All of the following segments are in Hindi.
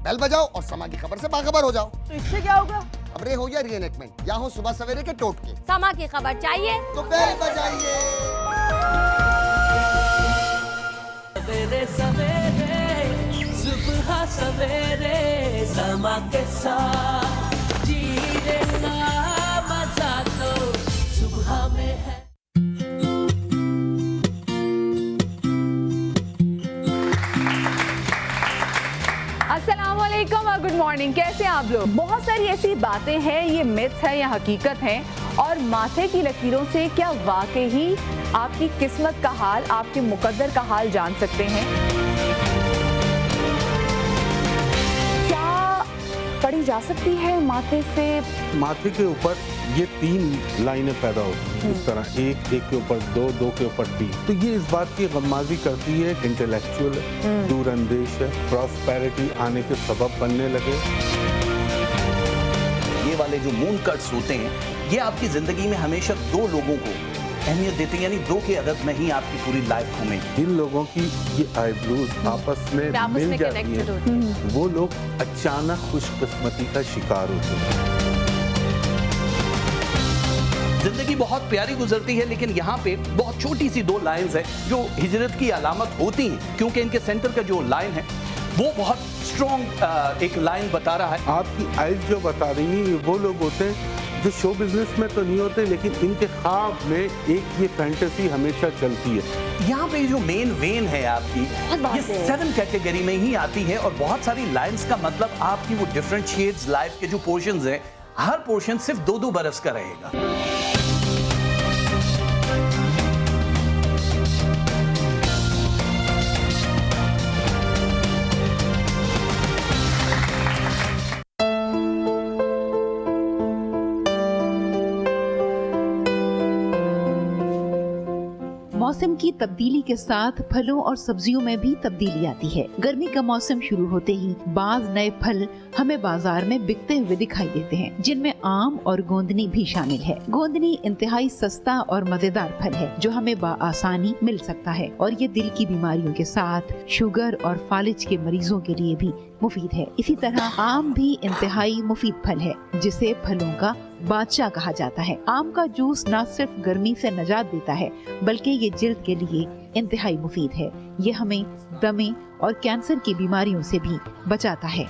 बेल बजाओ और समा की खबर से बाखबर हो जाओ। तो इससे क्या होगा? खबरें हो या रीएनेक्टमेंट या हो सुबह सवेरे के टोटके, समा की खबर चाहिए तो बेल बजाइए। सवेरे सवेरे सुबह सवेरे समा के साथ जीने का मजा तो सुबह में है। अस्सलामुअलैकुम और गुड मॉर्निंग। कैसे हैं आप लोग? बहुत सारी ऐसी बातें हैं, ये मिथ्स है या हकीकत है, और माथे की लकीरों से क्या वाकई ही आपकी किस्मत का हाल, आपके मुकद्दर का हाल जान सकते हैं? क्या पढ़ी जा सकती है माथे से? माथे के ऊपर ये 3 लाइनें पैदा होती हैं, इस तरह एक के ऊपर 2, 2 के ऊपर 3। तो ये इस बात की गम्माजी करती है, इंटेलेक्चुअल है, दूरअंदेश है, प्रॉस्पेरिटी आने के सबब बनने लगे। ये वाले जो मून कट्स होते हैं, ये आपकी जिंदगी में हमेशा 2 लोगों को अहमियत देते हैं, यानी 2 की अदद में ही आपकी पूरी लाइफ घूमेगी। जिन लोगों की ये आईब्रोज आपस में मिल जाती है, वो लोग अचानक खुशकिस्मती का शिकार होते हैं। जिंदगी बहुत प्यारी गुजरती है, लेकिन यहाँ पे बहुत छोटी सी 2 लाइंस है जो हिजरत की अलामत होती हैं, क्योंकि इनके सेंटर का जो लाइन है वो बहुत स्ट्रॉन्ग एक लाइन बता रहा है। आपकी आइज जो बता रही है, ये वो लोग होते हैं जो शो बिजनेस में तो नहीं होते, लेकिन इनके ख्वाब में एक ये फैंटेसी हमेशा चलती है। यहाँ पे जो मेन वेन है आपकी, ये 7 कैटेगरी में ही आती है, और बहुत सारी लाइंस का मतलब आपकी वो डिफरेंट शेड्स लाइफ के जो पोर्शंस हैं, हर पोर्शन सिर्फ 2-2 बरस का रहेगा। मौसम की तब्दीली के साथ फलों और सब्जियों में भी तब्दीली आती है। गर्मी का मौसम शुरू होते ही बाज नए फल हमें बाजार में बिकते हुए दिखाई देते हैं, जिनमें आम और गोंदनी भी शामिल है। गोंदनी इंतहाई सस्ता और मजेदार फल है जो हमें आसानी मिल सकता है, और ये दिल की बीमारियों के साथ शुगर और फालिज के मरीजों के लिए भी मुफीद है। इसी तरह आम भी इंतहाई मुफीद फल है, जिसे फलों का बादशाह कहा जाता है। आम का जूस न सिर्फ गर्मी से निजात देता है, बल्कि ये जिल्द के लिए इंतहाई मुफीद है। ये हमें दमे और कैंसर की बीमारियों से भी बचाता है।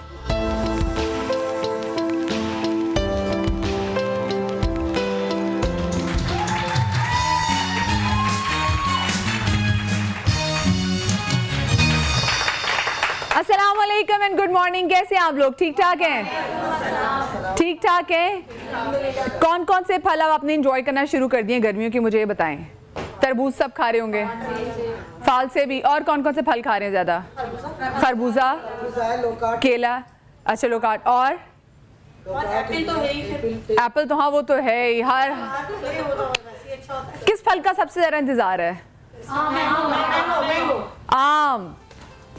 अस्सलाम वालेकुम एंड गुड मॉर्निंग। कैसे हैं आप लोग? ठीक ठाक हैं? ठीक ठाक हैं। कौन कौन से फल अब आपने एंजॉय करना शुरू कर दिए गर्मियों की, मुझे ये बताएं। तरबूज सब खा रहे होंगे, फाल से भी। और कौन कौन से फल खा रहे हैं ज्यादा? खरबूजा, केला, अच्छा लोकाट, और एप्पल तो हाँ वो तो है ही। हर किस फल का सबसे ज्यादा इंतजार है? आम।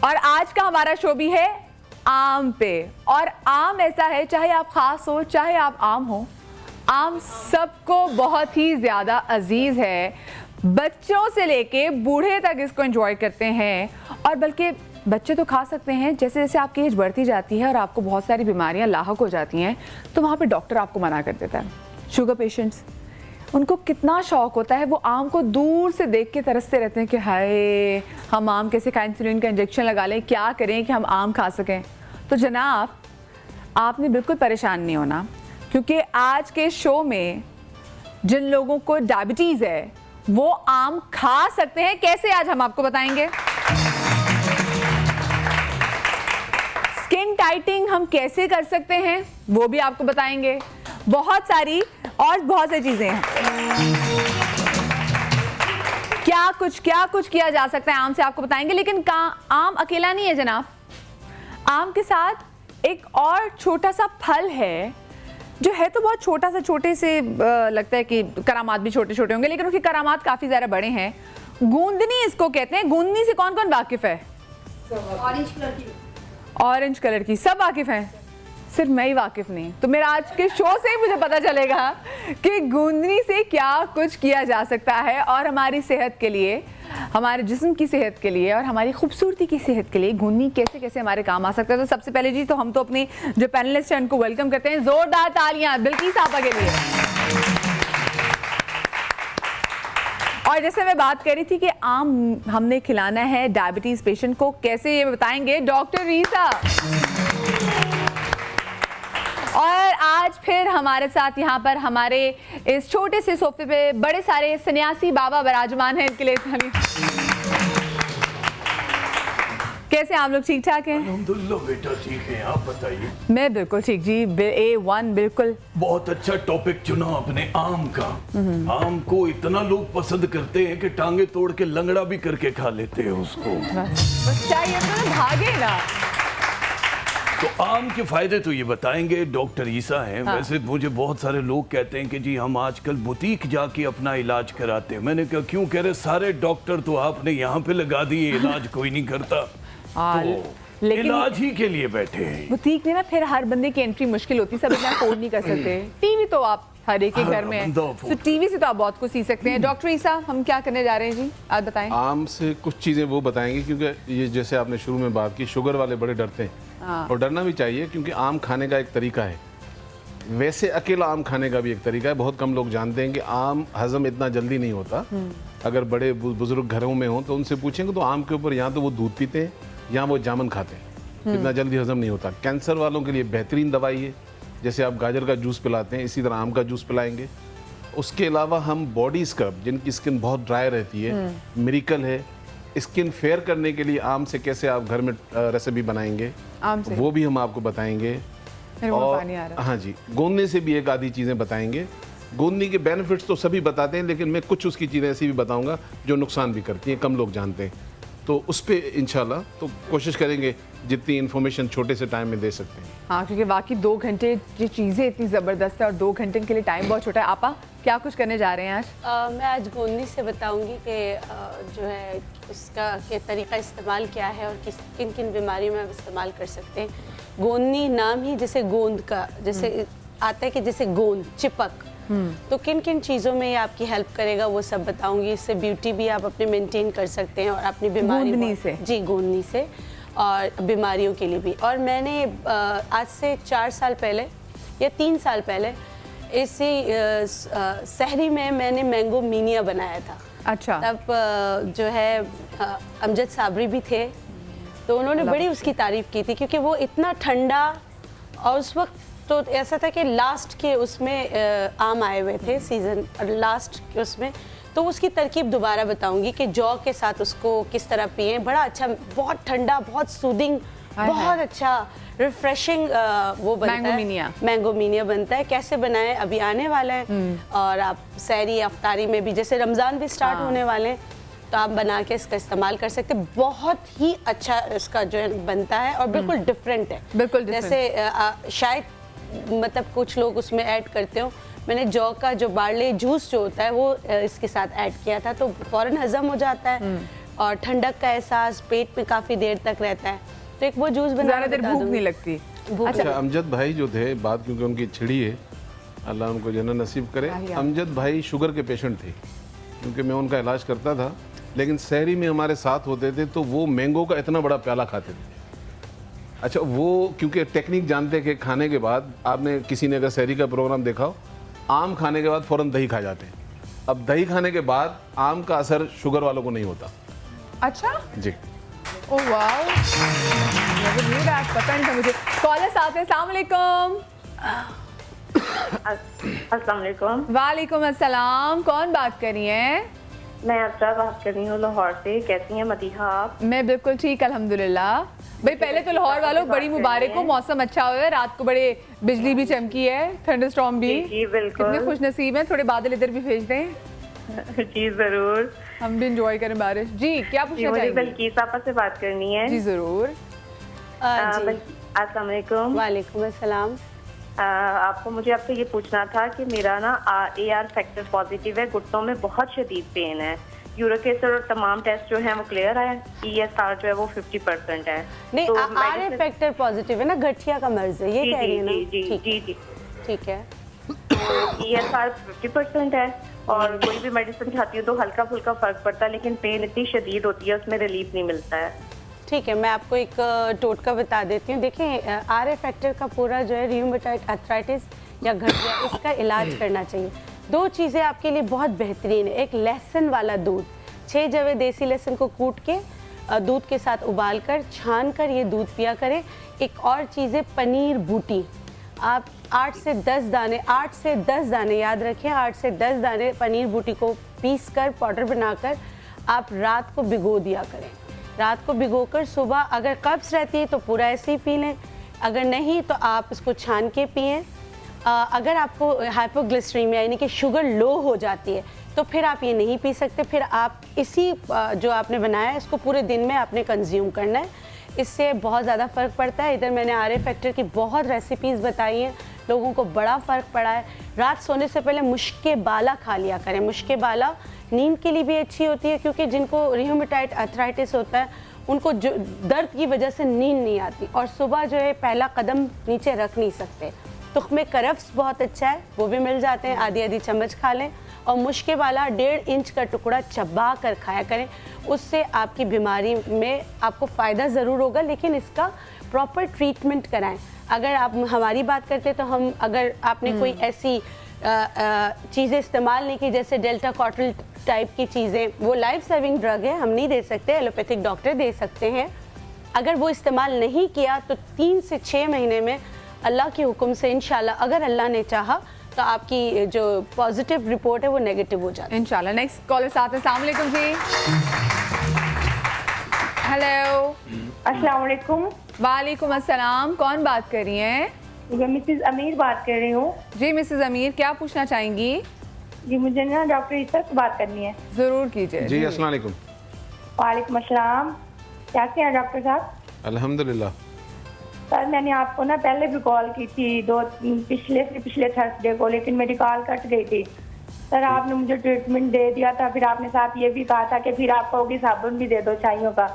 और आज का हमारा शो भी है आम पे। और आम ऐसा है, चाहे आप खास हो चाहे आप आम हो, आम सबको बहुत ही ज़्यादा अजीज़ है। बच्चों से लेके बूढ़े तक इसको एंजॉय करते हैं, और बल्कि बच्चे तो खा सकते हैं। जैसे जैसे आपकी एज बढ़ती जाती है और आपको बहुत सारी बीमारियां लाहक हो जाती हैं, तो वहाँ पे डॉक्टर आपको मना कर देता है। शुगर पेशेंट्स, उनको कितना शौक होता है, वो आम को दूर से देख के तरसते रहते हैं कि हाय हम आम कैसे खाएं, इंसुलिन का इंजेक्शन लगा लें, क्या करें कि हम आम खा सकें। तो जनाब आपने बिल्कुल परेशान नहीं होना, क्योंकि आज के शो में जिन लोगों को डायबिटीज़ है वो आम खा सकते हैं। कैसे, आज हम आपको बताएंगे। स्किन टाइटिंग हम कैसे कर सकते हैं वो भी आपको बताएंगे। बहुत सारी चीजें हैं। क्या कुछ किया जा सकता है आम से, आपको बताएंगे। लेकिन आम अकेला नहीं है जनाब, आम के साथ एक और छोटा सा फल है जो है तो बहुत छोटा सा, छोटे से लगता है कि करामात भी छोटे छोटे होंगे, लेकिन उसकी करामात काफी ज्यादा बड़े हैं। गूंदनी इसको कहते हैं। गूंदनी से कौन कौन वाकिफ है? ऑरेंज कलर की सब वाकिफ हैं, सिर्फ मैं ही वाकिफ नहीं। तो मेरा आज के शो से ही मुझे पता चलेगा कि गूंदनी से क्या कुछ किया जा सकता है और हमारी सेहत के लिए हमारे जिस्म की सेहत के लिए और हमारी खूबसूरती की सेहत के लिए गूंदनी कैसे कैसे हमारे काम आ सकता है। तो सबसे पहले जी तो हम तो अपने जो पैनलिस्ट हैं उनको वेलकम करते हैं, जोरदार तालियां बिल्किस आपा के लिए। और जैसे मैं बात कर रही थी कि आम हमने खिलाना है डायबिटीज पेशेंट को, कैसे ये बताएंगे डॉक्टर रीसा। और आज फिर हमारे साथ यहाँ पर हमारे इस छोटे से सोफे पे बड़े सारे सन्यासी बाबा विराजमान हैं, इनके लिए कैसे आप लोग ठीक ठाक हैं? अल्हम्दुलिल्लाह बेटा ठीक है, आप बताइए। मैं बिल्कुल ठीक जी, A1 बिल्कुल। बहुत अच्छा टॉपिक चुना आपने, आम का। आम को इतना लोग पसंद करते हैं कि टांगे तोड़ के लंगड़ा भी करके खा लेते हैं उसको। बस चाहिए तो ना भागे ना। तो आम के फायदे तो ये बताएंगे डॉक्टर ईसा हैं। वैसे मुझे बहुत सारे लोग कहते हैं कि जी हम आजकल बुटीक जाके अपना इलाज कराते हैं। मैंने कहा क्यों? कह रहे सारे डॉक्टर तो आपने यहाँ पे लगा दिए, इलाज कोई नहीं करता। तो लेकिन इलाज ही के लिए बैठे हैं। बुटीक में ना फिर हर बंदे की एंट्री मुश्किल होती है, सब इतना अफोर्ड नहीं कर सकते। टीवी तो आप हर एक के घर में है, तो टीवी से तो आप बहुत कुछ सीख सकते हैं। डॉक्टर ईसा हम क्या करने जा रहे हैं जी, आप बताएं। आम से कुछ चीज़ें वो बताएंगे, क्योंकि ये जैसे आपने शुरू में बात की, शुगर वाले बड़े डरते हैं और डरना भी चाहिए, क्योंकि आम खाने का एक तरीका है। वैसे अकेला आम खाने का भी एक तरीका है। बहुत कम लोग जानते हैं कि आम हजम इतना जल्दी नहीं होता। अगर बड़े बुजुर्ग घरों में हों तो उनसे पूछेंगे तो आम के ऊपर या तो वो दूध पीते हैं या वो जामुन खाते हैं, इतना जल्दी हजम नहीं होता। कैंसर वालों के लिए बेहतरीन दवाई है, जैसे आप गाजर का जूस पिलाते हैं इसी तरह आम का जूस पिलाएंगे। उसके अलावा हम बॉडी स्क्रब, जिनकी स्किन बहुत ड्राई रहती है, मिरेकल है, स्किन फेयर करने के लिए आम से कैसे आप घर में रेसिपी बनाएंगे आम से वो भी हम आपको बताएंगे। और हाँ जी, गोंदने से भी एक आधी चीज़ें बताएंगे। गोंदनी के बेनिफिट्स तो सभी बताते हैं, लेकिन मैं कुछ उसकी चीज़ें ऐसी भी बताऊंगा जो नुकसान भी करती हैं, कम लोग जानते हैं। तो उस पर इंशाल्लाह तो कोशिश करेंगे जितनी इन्फॉर्मेशन छोटे से टाइम में दे सकते हैं। हाँ, क्योंकि बाकी 2 घंटे ये चीज़ें इतनी ज़बरदस्त है और 2 घंटे के लिए टाइम बहुत छोटा है। आपा क्या कुछ करने जा रहे हैं आज? मैं आज गोंदनी से बताऊंगी कि जो है उसका के तरीका इस्तेमाल क्या है और किन किन बीमारियों में आप इस्तेमाल कर सकते हैं। गोंदनी नाम ही जैसे गोंद का जैसे आता है कि जैसे गोंद चिपक, तो किन किन चीज़ों में ये आपकी हेल्प करेगा वो सब बताऊंगी। इससे ब्यूटी भी आप अपने मेंटेन कर सकते हैं और अपनी बीमारी गोंदनी से जी गोंदनी से और बीमारियों के लिए भी। और मैंने आज से 4 साल पहले या 3 साल पहले इसी सहरी में मैंने मैंगो मीनिया बनाया था। अच्छा। तब जो है अमजद साबरी भी थे, तो उन्होंने बड़ी उसकी तारीफ़ की थी, क्योंकि वो इतना ठंडा और उस वक्त तो ऐसा था कि लास्ट के उसमें आम आए हुए थे सीज़न, लास्ट के उसमें तो उसकी तरकीब दोबारा बताऊंगी कि जौ के साथ उसको किस तरह पिएं। बड़ा अच्छा, बहुत ठंडा, बहुत सूदिंग, बहुत अच्छा रिफ्रेशिंग वो बनता है, मैंगो मीनिया बनता है। कैसे बनाएं अभी आने वाला है, और आप सहरी अफ्तारी में भी, जैसे रमज़ान भी स्टार्ट होने वाले हैं, तो आप बना के इसका इस्तेमाल कर सकते हैं। बहुत ही अच्छा इसका जो है बनता है और बिल्कुल डिफरेंट है। बिल्कुल जैसे शायद मतलब कुछ लोग उसमें ऐड करते हो, मैंने जौ का जो बार्ले जूस जो होता है वो इसके साथ ऐड किया था, तो फ़ौरन हजम हो जाता है और ठंडक का एहसास पेट में काफ़ी देर तक रहता है। तो एक वो जूस बना, ज़्यादा देर भूख नहीं लगती। अच्छा, अमजद भाई जो थे, बात क्योंकि उनकी छिड़ी है, अल्लाह उनको जन्नत नसीब करे। अमजद भाई शुगर के पेशेंट थे, क्योंकि मैं उनका इलाज करता था, लेकिन सहरी में हमारे साथ होते थे तो वो मैंगो का इतना बड़ा प्याला खाते थे। अच्छा, वो क्योंकि टेक्निक जानते कि खाने के बाद, आपने किसी ने अगर सहरी का प्रोग्राम देखा हो, आम खाने के बाद फ़ौरन दही खा जाते हैं। अब दही खाने के बाद आम का असर शुगर वालों को नहीं होता। अच्छा जी। ओह वाओ, पता नहीं था मुझे। कॉलर्स आते हैं। अस्सलाम वालेकुम। अस्सलाम वालेकुम। वालेकुम अस्सलाम। कौन बात कर रही हैं? मैं अफरा बात कर रही हूँ लाहौर से। कैसी हैं मदीहा आप? मैं बिल्कुल ठीक, अल्हम्दुलिल्लाह। भाई पहले तो लाहौर वालों बड़ी मुबारक हो, मौसम अच्छा हुआ है, रात को बड़े बिजली भी चमकी है, थंडरस्टॉर्म भी। जी बिल्कुल, कितने खुश नसीब हैं। थोड़े बादल इधर भी भेज दें। जी जरूर, हम भी इंजॉय करें बारिश। जी क्या पूछना मुझे चाहेंगे? बल्कीस आपा से बात करनी है। जी जरूर। अस्सलाम वालेकुम। वालेकुम अस्सलाम। आपको मुझे आपसे ये पूछना था कि मेरा ना AR फैक्टर पॉजिटिव है, घुटनों में बहुत शदीद पेन है, यूरिक एसिड और तमाम टेस्ट जो हैं वो क्लियर है, ESR जो है वो 50% है। नहीं, तो RA फैक्टर पॉजिटिव है ना, गठिया का मर्ज है, ये कह रही है ना? जी जी जी जी ठीक है। ESR 50% है और कोई भी मेडिसिन खाती हूँ तो हल्का फुल्का फर्क पड़ता है, लेकिन पेन इतनी शदीद होती है उसमें रिलीफ नहीं मिलता है। ठीक है, मैं आपको एक टोटका बता देती हूँ। देखिए RA फैक्टर का पूरा जो है रूमेटॉइड आर्थराइटिस या गठिया, इसका इलाज करना चाहिए। 2 चीज़ें आपके लिए बहुत बेहतरीन है। एक लहसुन वाला दूध, 6 जवे देसी लहसुन को कूट के दूध के साथ उबाल कर छान कर ये दूध पिया करें। एक और चीज़ है पनीर बूटी, आप 8 से 10 दाने याद रखें, 8 से 10 दाने पनीर बूटी को पीस कर पाउडर बनाकर आप रात को भिगो दिया करें। रात को भिगोकर सुबह अगर कब्ज़ रहती है तो पूरा ऐसे ही पी लें, अगर नहीं तो आप इसको छान के पिएं। अगर आपको हाइपोग्लिसरीमिया यानी कि शुगर लो हो जाती है तो फिर आप ये नहीं पी सकते, फिर आप इसी जो आपने बनाया है इसको पूरे दिन में आपने कंज्यूम करना है, इससे बहुत ज़्यादा फ़र्क पड़ता है। इधर मैंने RA फैक्टर की बहुत रेसिपीज़ बताई हैं, लोगों को बड़ा फ़र्क पड़ा है। रात सोने से पहले मुश्के बाला खा लिया करें। मुश्के बाला नींद के लिए भी अच्छी होती है, क्योंकि जिनको रूमेटॉइड आर्थराइटिस होता है उनको जो दर्द की वजह से नींद नहीं आती और सुबह जो है पहला कदम नीचे रख नहीं सकते। तुख्मे करफ्स बहुत अच्छा है, वो भी मिल जाते हैं, आधी चम्मच खा लें। और मुश्के वाला 1.5 इंच का टुकड़ा चबा कर खाया करें, उससे आपकी बीमारी में आपको फ़ायदा ज़रूर होगा, लेकिन इसका प्रॉपर ट्रीटमेंट कराएं। अगर आप हमारी बात करते तो हम, अगर आपने कोई ऐसी चीज़ें इस्तेमाल नहीं की जैसे डेल्टा कॉटल टाइप की चीज़ें, वो लाइफ सेविंग ड्रग है, हम नहीं दे सकते, एलोपैथिक डॉक्टर दे सकते हैं। अगर वो इस्तेमाल नहीं किया तो 3 से 6 महीने में अल्लाह के हुक्म से इंशाल्लाह, अगर अल्लाह ने चाहा तो आपकी जो पॉजिटिव रिपोर्ट है वो नेगेटिव हो जाए इंशाल्लाह। नेक्स्ट कॉलर साथ है। अस्सलाम वालेकुम जी। हेलो, अस्सलाम वालेकुम। वालेकुम अस्सलाम, कौन बात कर रही हैं? मैं मिसेस अमीर बात कर रही हूँ। जी मिसेस अमीर, क्या पूछना चाहेंगी? जी मुझे ना डॉक्टर ईसा से बात करनी है। ज़रूर कीजिए। जी अस्सलाम वालेकुम। वालेकुम अस्सलाम, कैसे हैं डॉक्टर साहब? अल्हम्दुलिल्लाह। सर मैंने आपको ना पहले भी कॉल की थी, पिछले थर्सडे को, लेकिन मेरी कॉल कट गई थी। सर आपने मुझे ट्रीटमेंट दे दिया था, फिर आपने साथ ये भी कहा था कि फिर आप कहोगे साबुन भी दे दो चाइयों का।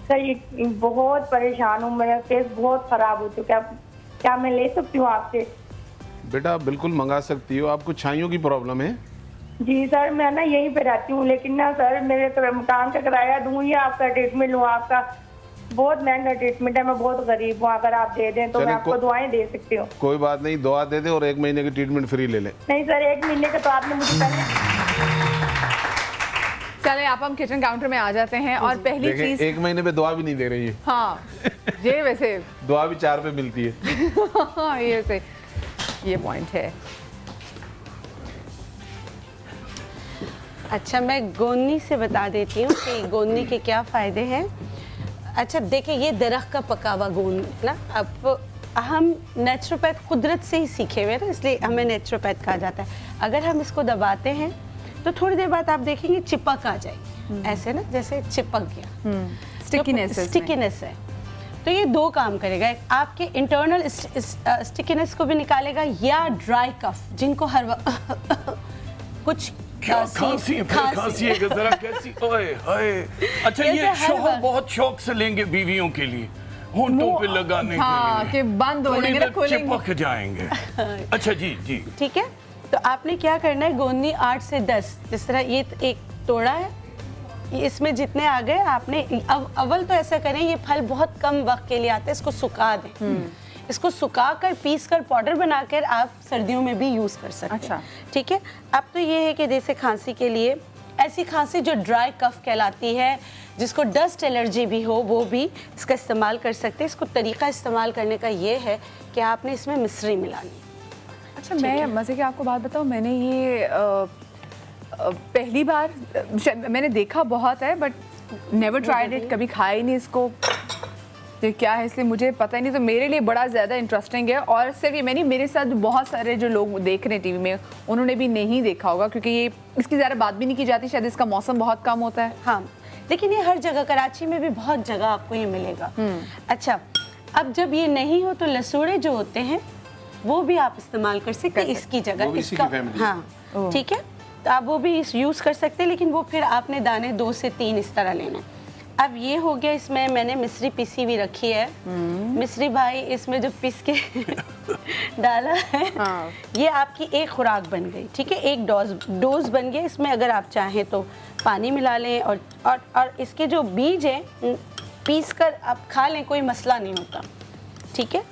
सर ये बहुत परेशान हूँ, मेरा फेस बहुत ख़राब हो चुका है, क्या मैं ले सकती हूँ आपसे? बेटा आप बिल्कुल मंगा सकती हो। आपको छाइयों की प्रॉब्लम है? जी सर, मैं ना यहीं पे रहती हूँ, लेकिन ना सर मेरे मकान का किराया दूँ या आपका ट्रीटमेंट लूँ? आपका बहुत महंगा ट्रीटमेंट है, मैं बहुत गरीब हूँ, अगर आप दे दें तो मैं आपको दुआएं दे सकती हूँ। कोई बात नहीं, दुआ दे दे और 1 महीने की ट्रीटमेंट फ्री ले लें। नहीं सर, 1 महीने का तो आपने मुझे पहले। चले आप हम किचन काउंटर में आ जाते हैं और पहली चीज, 1 महीने पे दुआ भी नहीं दे रही है। हाँ ये वैसे दुआ भी 4 पे मिलती है। ये पॉइंट है। अच्छा, मैं गोंदनी से बता देती हूँ कि गोंदनी के क्या फ़ायदे हैं। अच्छा देखिए, ये दरख्त का पका हुआ गोंद ना, अब हम नेचुरोपैथ कुदरत से ही सीखे हुए ना, इसलिए हमें नेचुरोपैथ कहा जाता है। अगर हम इसको दबाते हैं तो थोड़ी देर बाद आप देखेंगे चिपक आ जाएगी, ऐसे ना जैसे चिपक गया, स्टिकीनेस है। तो ये 2 काम करेगा, एक आपके इंटरनल स्टिकीनेस को भी निकालेगा, या ड्राई कफ जिनको हर कुछ क्या खांसी है, खांसी है जरा कैसी, ओए हाय। अच्छा ये शौहर बहुत शौक से लेंगे बीवियों के लिए, होंठों पे लगाने हाँ, के लिए, कि बंद हो जाएंगे, चिपक जाएंगे। अच्छा जी जी ठीक है, तो आपने क्या करना है, गोंदनी 8 से 10, जिस तरह ये एक तोड़ा है, इसमें जितने आ गए आपने अव्वल तो ऐसा करें, ये फल बहुत कम वक्त के लिए आता है, इसको सुखा दें। इसको सुखाकर पीस कर पाउडर बनाकर आप सर्दियों में भी यूज़ कर सकते हैं। अच्छा। ठीक है, अब तो ये है कि जैसे खांसी के लिए, ऐसी खांसी जो ड्राई कफ कहलाती है, जिसको डस्ट एलर्जी भी हो, वो भी इसका इस्तेमाल कर सकते हैं। इसको तरीका इस्तेमाल करने का ये है कि आपने इसमें मिश्री मिलानी। अच्छा, मैं मज़े की आपको बात बताऊँ, मैंने ये पहली बार मैंने देखा बहुत है, बट नेवर ट्राइड इट, कभी खाया ही नहीं इसको, ये क्या है इसलिए मुझे पता ही नहीं। तो मेरे लिए बड़ा ज़्यादा इंटरेस्टिंग है, और सिर्फ ये मैंने, मेरे साथ बहुत सारे जो लोग देख रहे हैं टीवी में, उन्होंने भी नहीं देखा होगा, क्योंकि ये इसकी ज़्यादा बात भी नहीं की जाती, शायद इसका मौसम बहुत कम होता है। हाँ, लेकिन ये हर जगह, कराची में भी बहुत जगह आपको ये मिलेगा। अच्छा, अब जब ये नहीं हो तो लसूड़े जो होते हैं वो भी आप इस्तेमाल कर सकते हैं इसकी जगह, इसका, हाँ ठीक है, तो आप वो भी यूज़ कर सकते हैं, लेकिन वो फिर आपने दाने 2 से 3 इस तरह लेना है। अब ये हो गया, इसमें मैंने मिश्री पीसी भी रखी है। मिश्री भाई इसमें जो पीस के डाला है, ये आपकी एक खुराक बन गई, ठीक है, एक डोज बन गया। इसमें अगर आप चाहें तो पानी मिला लें और इसके जो बीज हैं पीस कर आप खा लें, कोई मसला नहीं होता, ठीक है।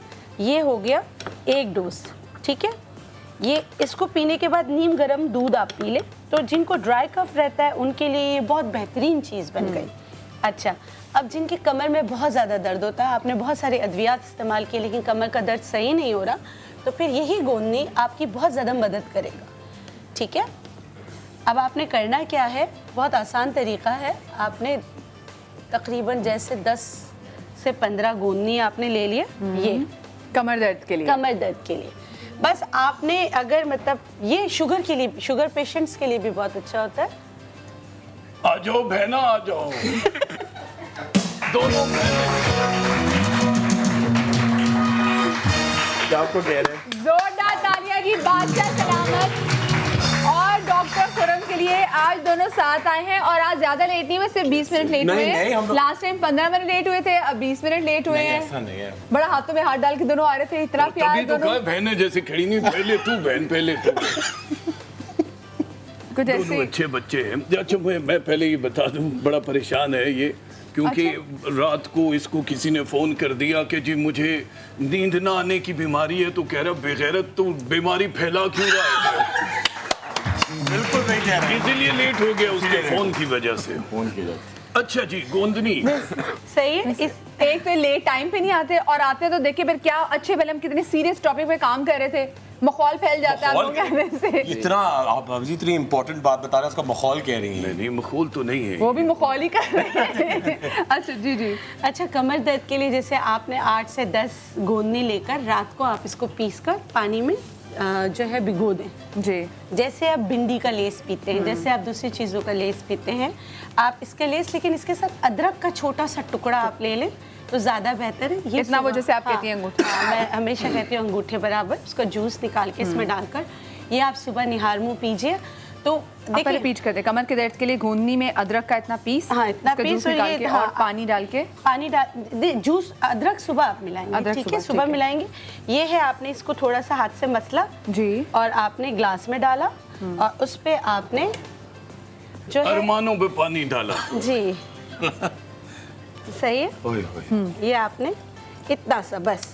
ये हो गया एक डोज, ठीक है। ये इसको पीने के बाद नीम गर्म दूध आप पी लें, तो जिनको ड्राई कफ रहता है उनके लिए ये बहुत बेहतरीन चीज़ बन गई। अच्छा, अब जिनके कमर में बहुत ज़्यादा दर्द होता है, आपने बहुत सारे अद्वियात इस्तेमाल किए लेकिन कमर का दर्द सही नहीं हो रहा, तो फिर यही गोंदनी आपकी बहुत ज़्यादा मदद करेगा, ठीक है। अब आपने करना क्या है, बहुत आसान तरीका है। आपने तकरीबन जैसे 10 से 15 गोंदनी आपने ले लिया, ये कमर दर्द के लिए, कमर दर्द के लिए। बस आपने अगर मतलब ये शुगर के लिए, शुगर पेशेंट्स के लिए भी बहुत अच्छा होता है। आ जाओ बहना, आ जाओ दोनों आपको कह रहे हैं जोरदार तालियां की बादशाह सलामत और डॉक्टर खुरम के लिए। आज दोनों साथ आए हैं और आज ज्यादा लेट नहीं हुए, सिर्फ 20 मिनट लेट हुए हैं। लास्ट टाइम 15 मिनट लेट हुए थे, अब 20 मिनट लेट हुए हैं। ऐसा नहीं है, बड़ा हाथों में हाथ डाल के दोनों आ रहे थे, इतना प्यार तभी तो दोनों। कहा बहनें जैसे खड़ी नहीं, पहले तू बहन, पहले तू। कुछ दोनों ऐसे अच्छे बच्चे हैं। अच्छा, मैं पहले ये बता दूं, बड़ा परेशान है ये, क्योंकि रात को इसको किसी ने फोन कर दिया कि जी मुझे नींद ना आने की बीमारी है, तो कह रहा बेगैरत तो बीमारी फैला क्यों रहा है। बिल्कुल नहीं कह रहे, इसीलिए लेट हो गया उसके फोन की वजह से। फोन की अच्छा जी, गोंदनी सही है। इस एक तो लेट टाइम पे नहीं आते और आते तो देखिए फिर क्या अच्छे भले हम कितने सीरियस टॉपिक पे काम कर रहे थे, मखौल फैल जाता है लोग कहने से। इतना आप अभी इतनी इंपॉर्टेंट बात बता रहे हैं, उसका माहौल कह रही हैं। नहीं, मखौल तो नहीं है, वो भी मखौल ही कर रहे हैं। अच्छा जी जी। अच्छा, कमर दर्द के लिए जैसे आपने 8 से 10 गोंदनी लेकर रात को आप इसको पीसकर पानी में जो है भिगो दें जी। जैसे आप भिंडी का लेस पीते हैं, जैसे आप दूसरी चीज़ों का लेस पीते हैं, आप इसका लेस, लेकिन इसके साथ अदरक का छोटा सा टुकड़ा आप ले लें तो ज़्यादा बेहतर है। ये इतना वो जैसे आप हाँ, कहती हैं अंगूठे। हाँ, मैं हमेशा कहती हूँ अंगूठे बराबर, उसका जूस निकाल के इसमें डालकर ये आप सुबह निहार मुँह पीजिए। तो देखिए रिपीट करते, कमर के दर्द के लिए गोंदनी में अदरक का इतना पीस, हाँ, इतना उसका पीस जूस निकाल के और पानी डाल के, पानी डाल जूस, अदरक सुबह आप मिलाएंगे, ठीक है, सुबह मिलाएंगे। ये है, आपने इसको थोड़ा सा हाथ से मसला जी, और आपने ग्लास में डाला और उस पे आपने जो है अरमानों पे पानी डाला जी। सही है। ये आपने इतना सा बस,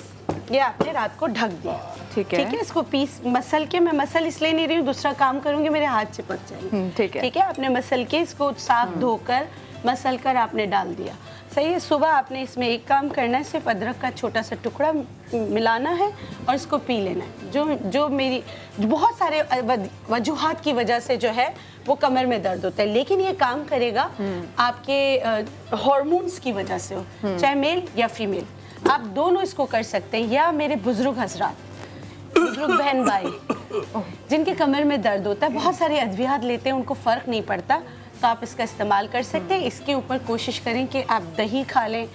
ये आपने रात को ढक दिया, ठीक है। ठीक है। इसको पीस मसल के, मैं मसल इसलिए नहीं रही हूँ, दूसरा काम करूंगी मेरे हाथ चिपक जाएंगे, ठीक है। ठीक है। आपने मसल के इसको साफ धोकर मसल कर आपने डाल दिया, सही है। सुबह आपने इसमें एक काम करना है, सिर्फ अदरक का छोटा सा टुकड़ा मिलाना है और इसको पी लेना है। जो मेरी बहुत सारे वजूहात की वजह से जो है वो कमर में दर्द होता है, लेकिन ये काम करेगा आपके हार्मोन्स की वजह से हो, चाहे मेल या फीमेल, आप दोनों इसको कर सकते हैं। या मेरे बुजुर्ग हजरात, बुजुर्ग बहन भाई जिनके कमर में दर्द होता है, बहुत सारे अद्वियात लेते हैं, उनको फ़र्क नहीं पड़ता, तो आप इसका इस्तेमाल कर सकते हैं। इसके ऊपर कोशिश करें कि आप दही खा लें।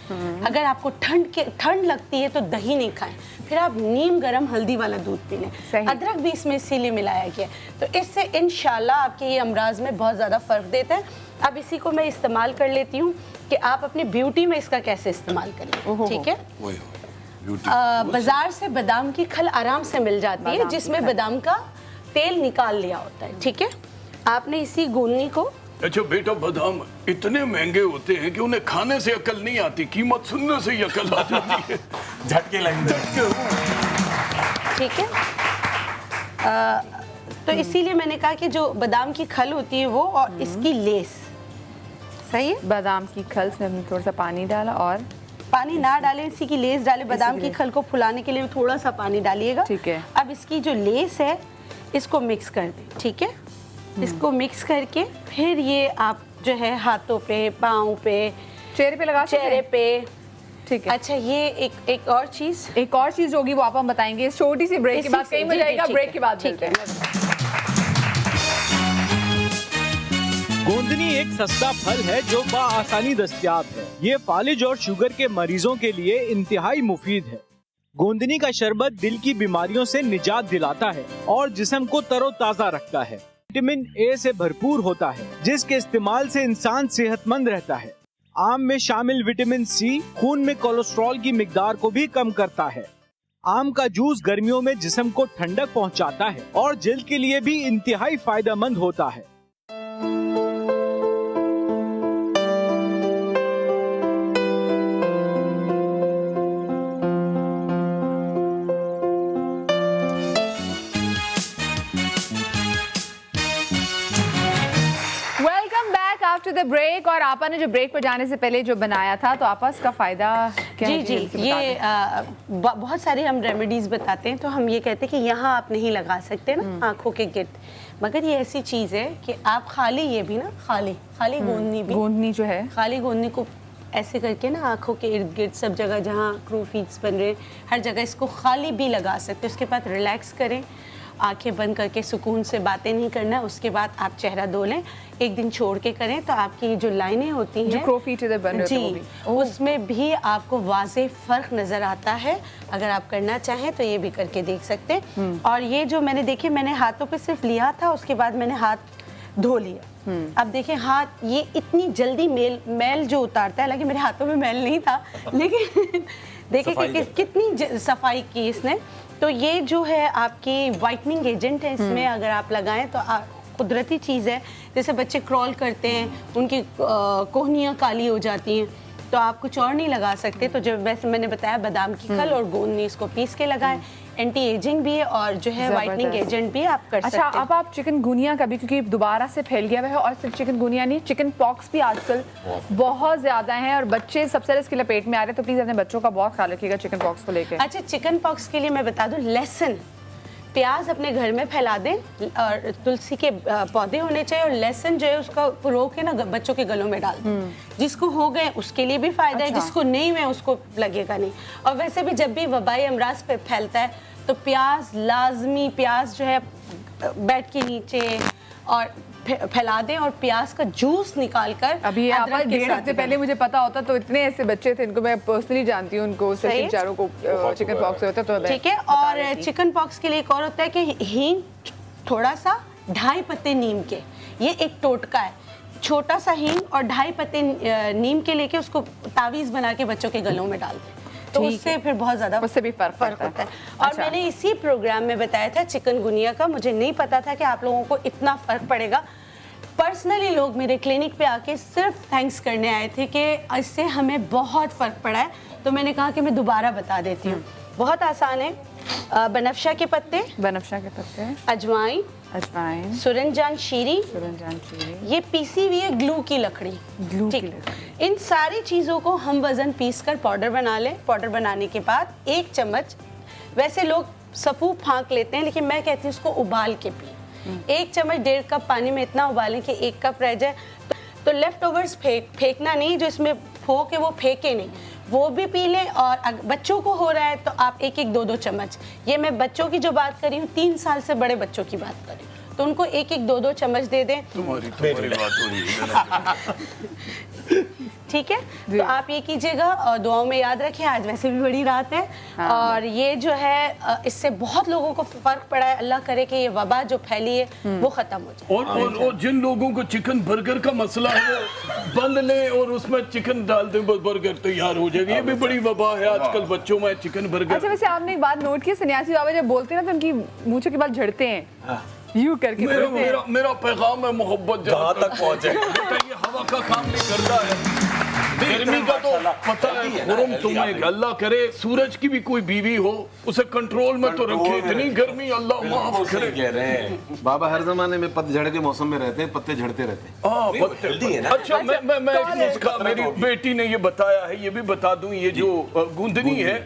अगर आपको ठंड लगती है तो दही नहीं खाएं, फिर आप नीम गरम हल्दी वाला दूध पी लें। अदरक भी इसमें इसीलिए मिलाया गया, तो इससे इंशाल्लाह आपके ये अमराज में बहुत ज़्यादा फ़र्क देता है। अब इसी को मैं इस्तेमाल कर लेती हूँ कि आप अपनी ब्यूटी में इसका कैसे इस्तेमाल करें, ठीक है। बाजार से बादाम की खल आराम से मिल जाती है, जिसमें बादाम का तेल निकाल लिया होता है, ठीक है। आपने इसी गोंदनी को, अच्छा बेटा, बादाम इतने महंगे होते हैं कि उन्हें खाने से अकल नहीं आती, कीमत सुनने से ही अकल आ जाती है। झटके लगते ठीक है। तो इसीलिए मैंने कहा कि जो बादाम की खल होती है वो, और इसकी लेस, सही है। बादाम की खल से हमने थोड़ा सा पानी डाला, और पानी ना डालें, इसी की लेस डालें। बादाम की खल को फुलाने के लिए थोड़ा सा पानी डालिएगा, ठीक है। अब इसकी जो लेस है इसको मिक्स कर दें, ठीक है। इसको मिक्स करके फिर ये आप जो है हाथों पे, पाँव पे, चेहरे पे लगा सकते हैं, चेहरे पे, ठीक है। अच्छा, ये एक और चीज़ होगी, वो आप हम बताएंगे छोटी सी ब्रेक के बाद। कहीं मजा आएगा, ब्रेक के बाद मिलते हैं। गोंदनी एक सस्ता फल है जो आसानी दस्तयाब है। ये फालिज और शुगर के मरीजों के लिए इंतहाई मुफीद है। गोंदनी का शरबत दिल की बीमारियों से निजात दिलाता है और जिस्म को तरोताजा रखता है। विटामिन ए से भरपूर होता है, जिसके इस्तेमाल से इंसान सेहतमंद रहता है। आम में शामिल विटामिन सी खून में कोलेस्ट्रॉल की मिकदार को भी कम करता है। आम का जूस गर्मियों में जिस्म को ठंडक पहुंचाता है और जल्द के लिए भी इंतहाई फायदेमंद होता है। आफ्टर द ब्रेक, और आपा ने जो ब्रेक पर जाने से पहले जो बनाया था, तो आपा इसका फायदा क्या है? जी ये बहुत सारी हम रेमेडीज बताते हैं, तो हम ये कहते हैं कि यहाँ आप नहीं लगा सकते ना आंखों के गिर्द, मगर ये ऐसी चीज़ है कि आप खाली ये भी ना खाली गोंदनी जो है, खाली गोंदनी को ऐसे करके ना आंखों के इर्द गिर्द सब जगह जहाँ क्रू फीड्स बन रहे हर जगह इसको खाली भी लगा सकते हैं। उसके बाद रिलैक्स करें, आंखें बंद करके सुकून से बातें नहीं करना। उसके बाद आप चेहरा धो लें, एक दिन छोड़ के करें तो आपकी जो लाइनें होती हैं क्रो फीट बन रहे जी उसमें भी आपको वाज़े फ़र्क नज़र आता है। अगर आप करना चाहें तो ये भी करके देख सकते हैं। और ये जो मैंने देखिए, मैंने हाथों पे सिर्फ लिया था, उसके बाद मैंने हाथ धो लिया। अब देखें हाथ ये इतनी जल्दी मैल जो उतारता है, हालांकि मेरे हाथों में मैल नहीं था, लेकिन देखिए कि कितनी सफाई की इसने। तो ये जो है आपकी वाइटनिंग एजेंट है, इसमें अगर आप लगाएं तो कुदरती चीज़ है। जैसे बच्चे क्रॉल करते हैं, उनकी कोहनियाँ काली हो जाती हैं, तो आप कुछ और नहीं लगा सकते। तो जब वैसे मैंने बताया बादाम की खल और गोंदनी इसको पीस के लगाएं, एंटी एजिंग भी है और जो है वाइटनिंग एजेंट भी आप कर सकते हैं। अच्छा, अब आप चिकनगुनिया का भी, क्योंकि दोबारा से फैल गया है, और सिर्फ चिकनगुनिया नहीं, चिकन पॉक्स भी आजकल बहुत ज्यादा है और बच्चे सबसे ज्यादा इसकी लपेट में आ रहे हैं, तो प्लीज अपने बच्चों का बहुत ख्याल रखिएगा चिकन पॉक्स को लेकर। अच्छा, चिकन पॉक्स के लिए मैं बता दूं, लहसुन प्याज अपने घर में फैला दें और तुलसी के पौधे होने चाहिए, और लहसुन जो है उसका रो के ना बच्चों के गलों में डाल दें। जिसको हो गए उसके लिए भी फायदा है, जिसको नहीं हुए उसको लगेगा नहीं। और वैसे भी जब भी वबाई अमराज पे फैलता है तो प्याज लाजमी, प्याज जो है बेड के नीचे और फैला दें, और प्याज का जूस निकाल कर। अभी डेढ़ हफ्ते पहले मुझे पता होता तो इतने ऐसे बच्चे थे, इनको मैं पर्सनली जानती हूँ, उनको बेचारों को चिकन पॉक्स होता तो ठीक है। और चिकन पॉक्स के लिए एक और होता है कि हींग, थोड़ा सा 2.5 पत्ते नीम के, ये एक टोटका है। छोटा सा हींग और 2.5 पत्ते नीम के लेके उसको तावीज़ बना के बच्चों के गलों में डाल दें, तो उससे फिर बहुत ज़्यादा उससे भी फर्क होता है। और मैंने इसी प्रोग्राम में बताया था चिकनगुनिया का, मुझे नहीं पता था कि आप लोगों को इतना फ़र्क पड़ेगा। पर्सनली लोग मेरे क्लिनिक पे आके सिर्फ थैंक्स करने आए थे कि इससे हमें बहुत फ़र्क पड़ा है, तो मैंने कहा कि मैं दोबारा बता देती हूँ। बहुत आसान है। बनफशा के पत्ते, अजवाइन, सुरनजान शीरी, ये पीसी हुई है ग्लू की लकड़ी, इन सारी चीज़ों को हम वज़न पीस कर पाउडर बना लें। पाउडर बनाने के बाद 1 चम्मच, वैसे लोग सफ़ू फाँक लेते हैं, लेकिन मैं कहती हूँ उसको उबाल के पिए। 1 चम्मच 1.5 कप पानी में इतना उबालें कि 1 कप रह जाए। तो लेफ्ट ओवर्स फेंकना नहीं, जो इसमें फोक है वो फेंके नहीं, वो भी पी लें। और बच्चों को हो रहा है तो आप 1-1, 2-2 चम्मच, ये मैं बच्चों की जो बात कर रही हूँ 3 साल से बड़े बच्चों की बात कर रही हूँ, तो उनको 1-1, 2-2 चम्मच दे दें। तुम्हारी बात हो रही है। ठीक है, तो आप ये कीजिएगा और दुआओं में याद रखें। आज वैसे भी बड़ी रात है, और ये जो है इससे बहुत लोगों को फर्क पड़ा है। अल्लाह करे कि ये वबा जो फैली है वो खत्म हो जाए। और जिन लोगों को चिकन बर्गर का मसला है वो बंद लें और उसमें चिकन डाल दें, बर्गर तैयार हो जाएगा। ये भी बड़ी वबा है आजकल बच्चों में, चिकन बर्गर। अच्छा, वैसे आपने एक बात नोट की, सन्यासी बाबा जब बोलते हैं ना तो उनकी मूंछों के बाल झड़ते हैं, यूं करके। मेरा पैगाम है मोहब्बत जहाँ तक पहुँचे। ये हवा का काम नहीं करता है, गर्मी का तो पता है खुरम तुम्हें। अल्लाह करे सूरज की भी कोई बीवी हो, उसे कंट्रोल में तो रखे। इतनी गर्मी, अल्लाह माफ करे। कह रहे हैं बाबा हर जमाने में पतझड़ के मौसम में रहते हैं, पत्ते झड़ते रहते हैं। अच्छा, मैं एक नुस्खा मेरी बेटी ने ये बताया है, ये भी बता दूं। ये जो गूंदनी है,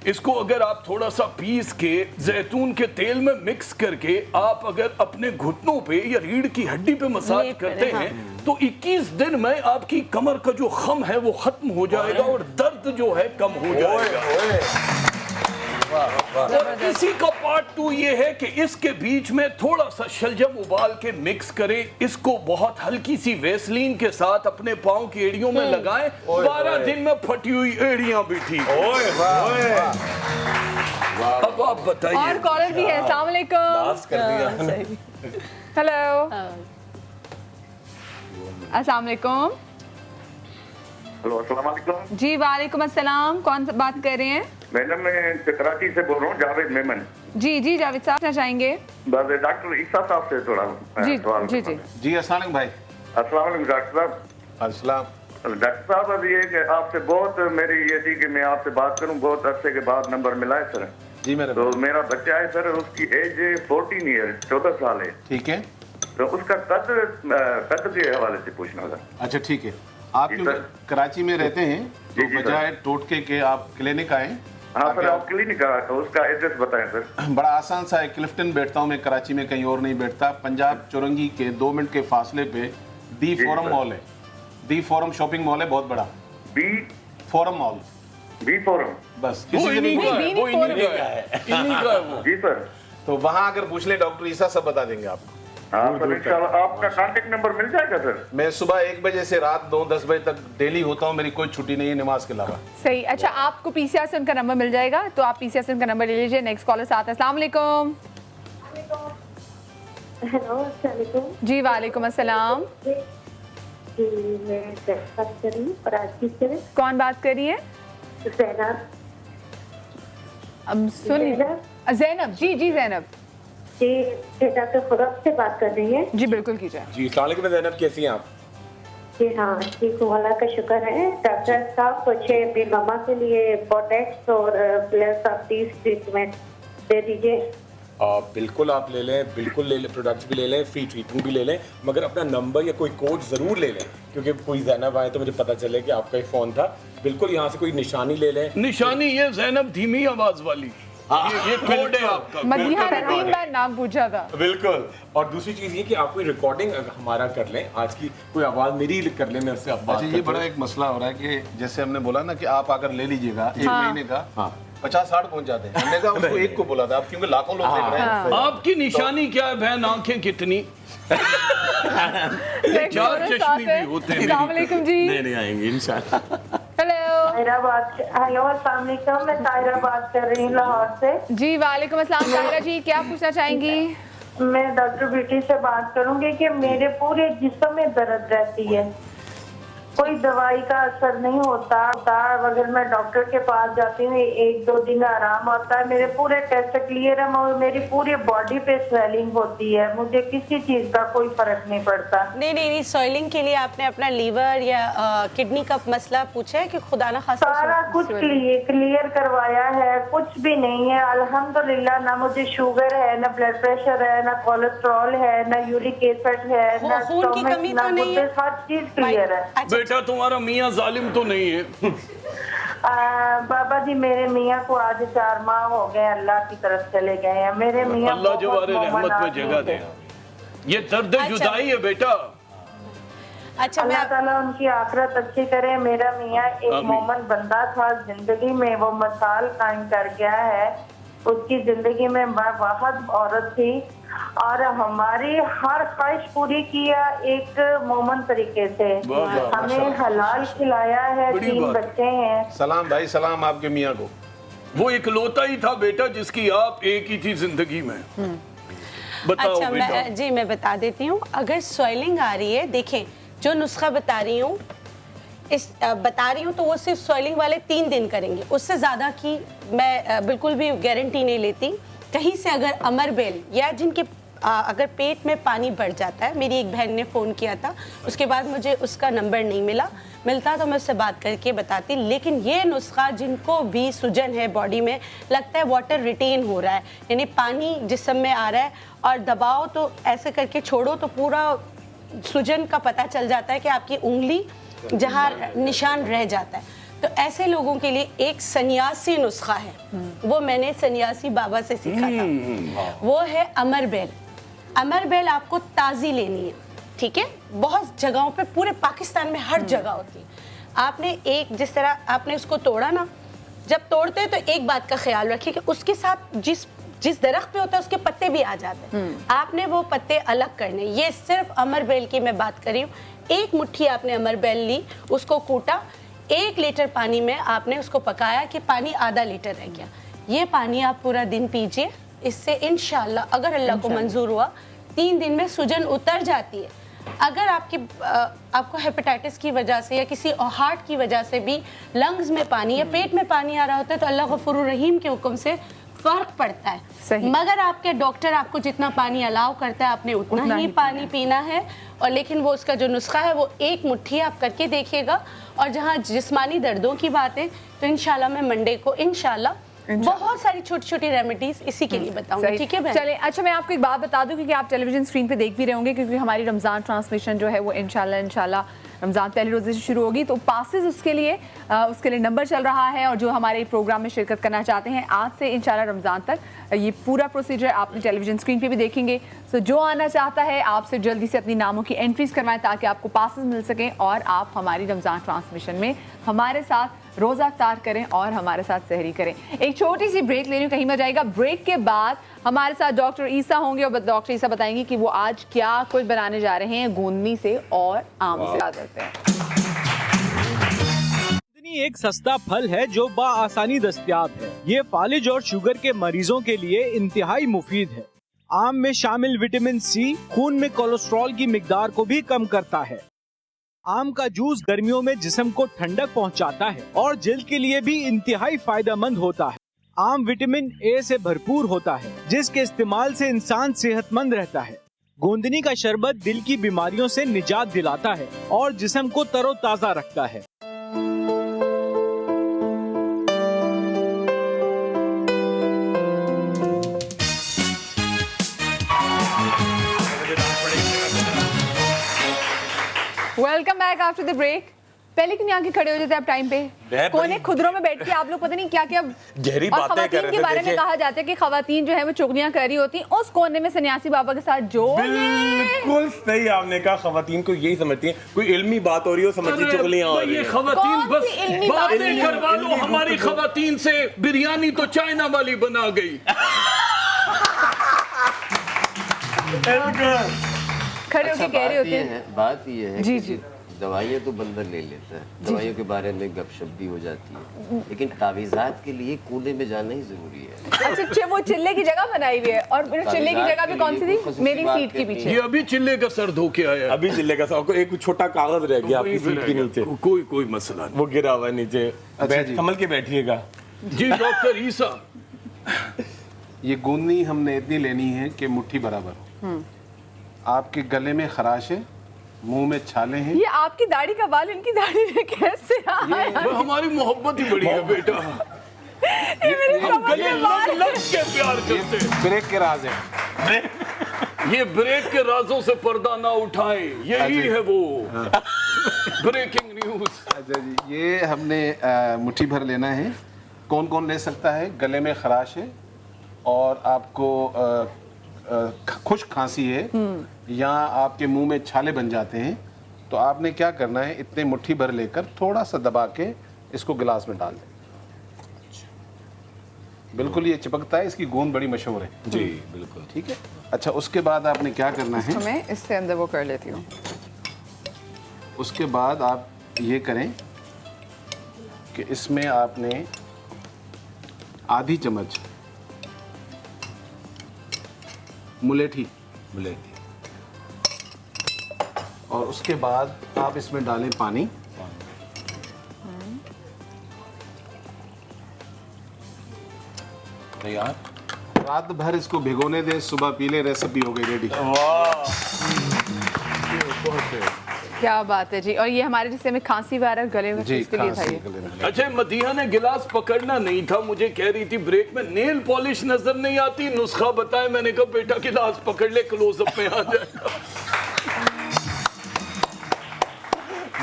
इसको अगर आप थोड़ा सा पीस के जैतून के तेल में मिक्स करके आप अगर अपने घुटनों पे या रीढ़ की हड्डी पे मसाज करते हैं तो 21 दिन में आपकी कमर का जो खम है वो खत्म हो जाएगा और दर्द जो है कम हो जाएगा। और इसी का पार्ट 2 ये है कि इसके बीच में थोड़ा सा शलजम उबाल के मिक्स करें, इसको बहुत हल्की सी वेसलीन के साथ अपने पाँव की एड़ियों में लगाएं। 12 दिन में फटी हुई एड़ियां भी ठीक। अब आप बताइए। और कॉलर भी है। अस्सलाम वालेकुम। हेलो, अस्सलाम वालेकुम। हेलो, अस्सलाम वालेकुम। जी वालेकुम अस्सलाम, कौन सा बात कर रहे हैं? मैडम मैं कराची से बोल रहा हूँ, जावेद मेमन। जी जी जावेद साहब, क्या चाहेंगे? बस डॉक्टर ईसा साहब से थोड़ा जी सवाल जी जी जी अस्सलाम वालेकुम भाई। अस्सलाम वालेकुम डॉक्टर साहब। अस्सलाम। डॉक्टर साहब अब ये कि आपसे बहुत मेरी ये थी कि मैं आपसे बात करूं, बहुत अरसे के बाद नंबर मिला है सर। जी मेरे तो मेरा बच्चा है सर, उसकी एज 14 ईयर 14 साल है। ठीक है। तो उसका कद के हवाले से पूछना था। अच्छा ठीक है, आप जी, क्योंकि सर। कराची में रहते हैं जी, तो जी, बजाय टोटके के आप क्लिनिक आए। हाँ सर, आप क्लिनिक उसका एड्रेस बताएं सर। बड़ा आसान सा है, क्लिफ्टन बैठता हूँ मैं कराची में, कहीं और नहीं बैठता। पंजाब चौरंगी के 2 मिनट के फासले पे दी फोरम सर। मॉल है। दी फोरम शॉपिंग मॉल है, बहुत बड़ा। B Forum mall, B Forum. बस वो किसी से भी इन्हीं का पूछ- है, वो इन्हीं का है, इन्हीं का है वो। जी सर। तो वहाँ अगर पूछ ले डॉक्टर ईसा सब बता देंगे आपको। हाँ सर, इंशाल्लाह। आपका कांटेक्ट नंबर मिल जाएगा सर? मैं सुबह 1 बजे से रात 9-10 बजे तक डेली होता हूँ, मेरी कोई छुट्टी नहीं है नमाज के अलावा। सही। अच्छा, आपको पीसीआर से उनका नंबर मिल जाएगा, तो आप पीसीआर से उनका नंबर ले लीजिए। नेक्स्ट कॉलर साथ है। अस्सलाम वालेकुम। हेलो, अस्सलाम वालेकुम। जी वालेकुम अस्सलाम। जी मैं बात कर रही हूँ कराची से। कौन बात कर रही है? ज़ैनब। सुन ज़ैनब। जी जी ज़ैनब जी, डॉक्टर खुरब से बात कर रही है। जी बिल्कुल कीजिए। जी अस्सलाम वालेकुम ज़ैनब, कैसी हैं आप? जी हाँ ठीक हूँ, अल्लाह का शुक्र है। डॉक्टर साहब मुझे अपनी मम्मा के लिए बोटेक्स और प्लस ऑफ 30 ट्रीटमेंट दे दीजिए। बिल्कुल आप ले लें, बिल्कुल ले लें, प्रोडक्ट्स भी ले लें, फ्री ट्रीटमेंट भी ले लें, मगर अपना नंबर या कोई कोड ज़रूर ले लें, क्योंकि कोई ज़ैनब आए तो मुझे पता चले कि आपका ही फ़ोन था। बिल्कुल यहाँ से कोई निशानी ले लें। निशानी ये ज़ैनब धीमी आवाज़ वाली, ये कोड है आपका। मदीहा ने 3 बार नाम पूछा था। बिल्कुल। और दूसरी चीज़ ये कि आप कोई रिकॉर्डिंग हमारा कर लें, आज की कोई आवाज़ मेरी कर लें, मेरे से आप बात अच्छा, ये बड़ा एक मसला हो रहा है कि जैसे हमने बोला ना कि आप अगर ले लीजिएगा 1 हाँ। महीने का, 50-60 पहुंच जाते हैं। हमने कहा उसको एक को बोला था, अब क्योंकि लाखों लोग देख रहे हैं। आपकी निशानी क्या है बहन? आंखें कितनी? 4 चश्मे भी होते हैं। अस्सलाम वालेकुम जी। नहीं आएंगे इंशाल्लाह। हेलो हेलो, अस्सलाम वालेकुम। मैं ताहिरा बात कर रही हूँ लाहौर से। जी वालेकुम अस्सलाम। ताहिरा जी, क्या पूछना चाहेंगी? मैं डॉक्टर बेटी से बात करूंगी कि मेरे पूरे जिस्म में दर्द रहती है, कोई दवाई का असर नहीं होता। अगर मैं डॉक्टर के पास जाती हूँ 1-2 दिन आराम होता है, मेरे पूरे टेस्ट क्लियर है, मेरी पूरी बॉडी पे स्वेलिंग होती है, मुझे किसी चीज का कोई फर्क नहीं पड़ता। नहीं, सॉइलिंग के लिए आपने अपना लीवर या किडनी का मसला पूछा है कि खुदा ना खासा? सारा कुछ क्लियर करवाया है, कुछ भी नहीं है अल्हम्दुलिल्लाह। ना मुझे शुगर है, ना ब्लड प्रेशर है, ना कोलेस्ट्रॉल है, ना यूरिक एसिड है, ना खून की कमी तो नहीं है? हर चीज क्लियर है। बेटा तुम्हारा मियाँ जालिम तो नहीं है? बाबा जी, मेरे मियाँ को आज 4 माह हो गए, अल्लाह की तरफ चले गए हैं। मेरे मियाँ अल्लाह जो बहुत रहमत में मोमन जगह आदमी दे। थे। ये दर्द जुदाई है बेटा। अच्छा, अल्लाह ताला उनकी आखिरत अच्छी करे। मेरा मियाँ एक आमीन। मोमन बंदा था, जिंदगी में वो मिसाल कायम कर गया है। उसकी जिंदगी में वाहद औरत थी और हमारी हर ख्वाहिश पूरी किया एक मोमन तरीके से। हमें हलाल खिलाया है, 3 बच्चे हैं। सलाम भाई, सलाम आपके मियाँ को। वो इकलौता ही था बेटा जिसकी आप एक ही थी जिंदगी में। बताओ अच्छा, बेटा। मैं बता देती हूँ। अगर स्वेलिंग आ रही है, देखें जो नुस्खा बता रही हूँ तो वो सिर्फ स्वेलिंग वाले 3 दिन करेंगे, उससे ज़्यादा की मैं बिल्कुल भी गारंटी नहीं लेती। कहीं से अगर अमरबेल या जिनके अगर पेट में पानी बढ़ जाता है, मेरी एक बहन ने फ़ोन किया था, उसके बाद मुझे उसका नंबर नहीं मिलता तो मैं उससे बात करके बताती। लेकिन ये नुस्खा जिनको भी सूजन है बॉडी में, लगता है वाटर रिटेन हो रहा है, यानी पानी जिस्म में आ रहा है, और दबाओ तो ऐसे करके छोड़ो तो पूरा सूजन का पता चल जाता है कि आपकी उंगली जहाँ निशान रह जाता है। तो ऐसे लोगों के लिए एक सन्यासी नुस्खा है, वो मैंने सन्यासी बाबा से सीखा था। वो है अमरबेल। अमरबेल आपको ताज़ी लेनी है, ठीक है? बहुत जगहों पे, पूरे पाकिस्तान में हर जगह होती है। आपने जिस तरह आपने उसको तोड़ा ना, जब तोड़ते हैं तो एक बात का ख्याल रखिए कि उसके साथ जिस दरख्त पे होता है उसके पत्ते भी आ जाते हैं, आपने वो पत्ते अलग करने। ये सिर्फ अमरबेल की मैं बात कर रही हूँ। 1 मुट्ठी आपने अमरबेल ली, उसको कूटा, 1 लीटर पानी में आपने उसको पकाया कि पानी आधा लीटर रह गया। ये पानी आप पूरा दिन पीजिए, इससे इंशाल्लाह अगर अल्लाह को मंजूर हुआ 3 दिन में सूजन उतर जाती है। अगर आपको हेपेटाइटिस की वजह से या किसी हार्ट की वजह से भी लंग्स में पानी या पेट में पानी आ रहा होता है तो अल्लाह गफूर रहीम के हुक्म से फर्क पड़ता है। सही। मगर आपके डॉक्टर आपको जितना पानी अलाउ करता है आपने उतना ही पानी पीना है। और लेकिन वो उसका जो नुस्खा है वो एक मुट्ठी आप करके देखिएगा। और जहाँ जिस्मानी दर्दों की बात है तो इंशाल्लाह मैं मंडे को इंशाल्लाह बहुत सारी छोटी छोटी रेमेडीज इसी के लिए बताऊंगी। ठीक है बहन? चलिए, अच्छा मैं आपको एक बात बता दूं क्योंकि आप टेलीविजन स्क्रीन पे देख भी रहे होंगे क्योंकि हमारी रमज़ान ट्रांसमिशन जो है वो इंशाल्लाह रमज़ान पहले रोज़े से शुरू होगी, तो पासेस उसके लिए नंबर चल रहा है। और जो हमारे प्रोग्राम में शिरकत करना चाहते हैं आज से इंशाल्लाह रमज़ान तक ये पूरा प्रोसीजर आपने टेलीविजन स्क्रीन पे भी देखेंगे। तो जो आना चाहता है आपसे जल्दी से अपनी नामों की एंट्रीज करवाएं ताकि आपको पासेस मिल सकें और आप हमारी रमज़ान ट्रांसमिशन में हमारे साथ रोज़ा इफ्तार करें और हमारे साथ सहरी करें। एक छोटी सी ब्रेक ले रही हूँ, कहीं मत जाएगा। ब्रेक के बाद हमारे साथ डॉक्टर ईसा होंगे और डॉक्टर ईसा बताएंगे कि वो आज क्या कुछ बनाने जा रहे हैं गोंदनी से और आम से। आ जाते हैं। गोंदनी एक सस्ता फल है जो बाआसानी दस्तयाब है। ये फालिज और शुगर के मरीजों के लिए इंतहाई मुफीद है। आम में शामिल विटामिन सी खून में कोलेस्ट्रॉल की मिकदार को भी कम करता है। आम का जूस गर्मियों में जिस्म को ठंडक पहुंचाता है और जल्द के लिए भी इंतहाई फायदेमंद होता है। आम विटामिन ए से भरपूर होता है जिसके इस्तेमाल से इंसान सेहतमंद रहता है। गोंदनी का शरबत दिल की बीमारियों से निजात दिलाता है और जिस्म को तरोताजा रखता है। Welcome back after the break. पहले क्यों नहीं आके खड़े हो जाते आप टाइम पे? कोने खुदरों में बैठ के आप लोग पता नहीं क्या क्या गहरी और बातें कर खवातीन रहे के थे। बारे में कहा जाता है कि खवातीन जो है वो चुगलियां कर रही होती, उस कोने में सन्यासी बाबा के साथ जो बिल्कुल सही आपने कहा। खवातीन को यही समझती हैं, कोई इल्मी बात हो रही हो समझती चुगलियां हो रही ये हैं। खवातीन कौन सी बस इल्मी बातें बात? करवा लो। हमारी खवातीन से बिरयानी तो चाइना वाली बना गई। खड़े होके कह रहे होते हैं। बात ये है जी, कि जी। दवाइयाँ तो बंदर ले लेता है, दवाइयों के बारे में गपशप भी हो जाती है, लेकिन तावीज़ात के लिए कोने में जाना ही जरूरी है। अच्छा, वो चिल्ले की जगह बनाई हुई है और चिल्ले की जगह भी कौन सी थी? मेरी सीट के पीछे। ये अभी चिल्ले का सर धो के आया। अभी जिले का सर एक छोटा कागज रह गया आपकी सीट के नीचे। कोई मसला नहीं, वो गिरा हुआ है नीचे। संभल के बैठिएगा जी। डॉक्टर ईसा, ये गोंदनी हमने इतनी लेनी है कि मुट्ठी बराबर। आपके गले में खराश है, मुंह में छाले हैं। ये आपकी दाढ़ी का बाल इनकी दाढ़ी में कैसे आया? वो हमारी मोहब्बत ही बड़ी है बेटा। ये मेरे हम गले लग के प्यार करते हैं। ब्रेक के राज है। ये ब्रेक के राजों से पर्दा ना उठाए, यही है वो ब्रेकिंग न्यूज। अच्छा जी, ये हमने मुट्ठी भर लेना है। कौन कौन ले सकता है? गले में खराश है और आपको खुश्क खांसी है या आपके मुंह में छाले बन जाते हैं, तो आपने क्या करना है, इतने मुट्ठी भर लेकर थोड़ा सा दबा के इसको गिलास में डाल दें। बिल्कुल ये चिपकता है, इसकी गोंद बड़ी मशहूर है जी। बिल्कुल ठीक है। अच्छा, उसके बाद आपने क्या करना है? मैं इससे अंदर वो कर लेती हूँ। उसके बाद आप ये करें कि इसमें आपने आधी चम्मच मुलेठी और उसके बाद आप इसमें डालें पानी। यार रात भर इसको भिगोने दें, सुबह पी लें, रेसिपी हो गई रेडी। क्या बात है जी। और ये हमारे जिससे में खांसी वायरल गले में इसके लिए था ये। अच्छा, मदीहा ने गिलास पकड़ना नहीं था, मुझे कह रही थी ब्रेक में नेल पॉलिश नजर नहीं आती, नुस्खा बताए। मैंने कहा बेटा गिलास पकड़ ले, क्लोजअप में आ जाएगा।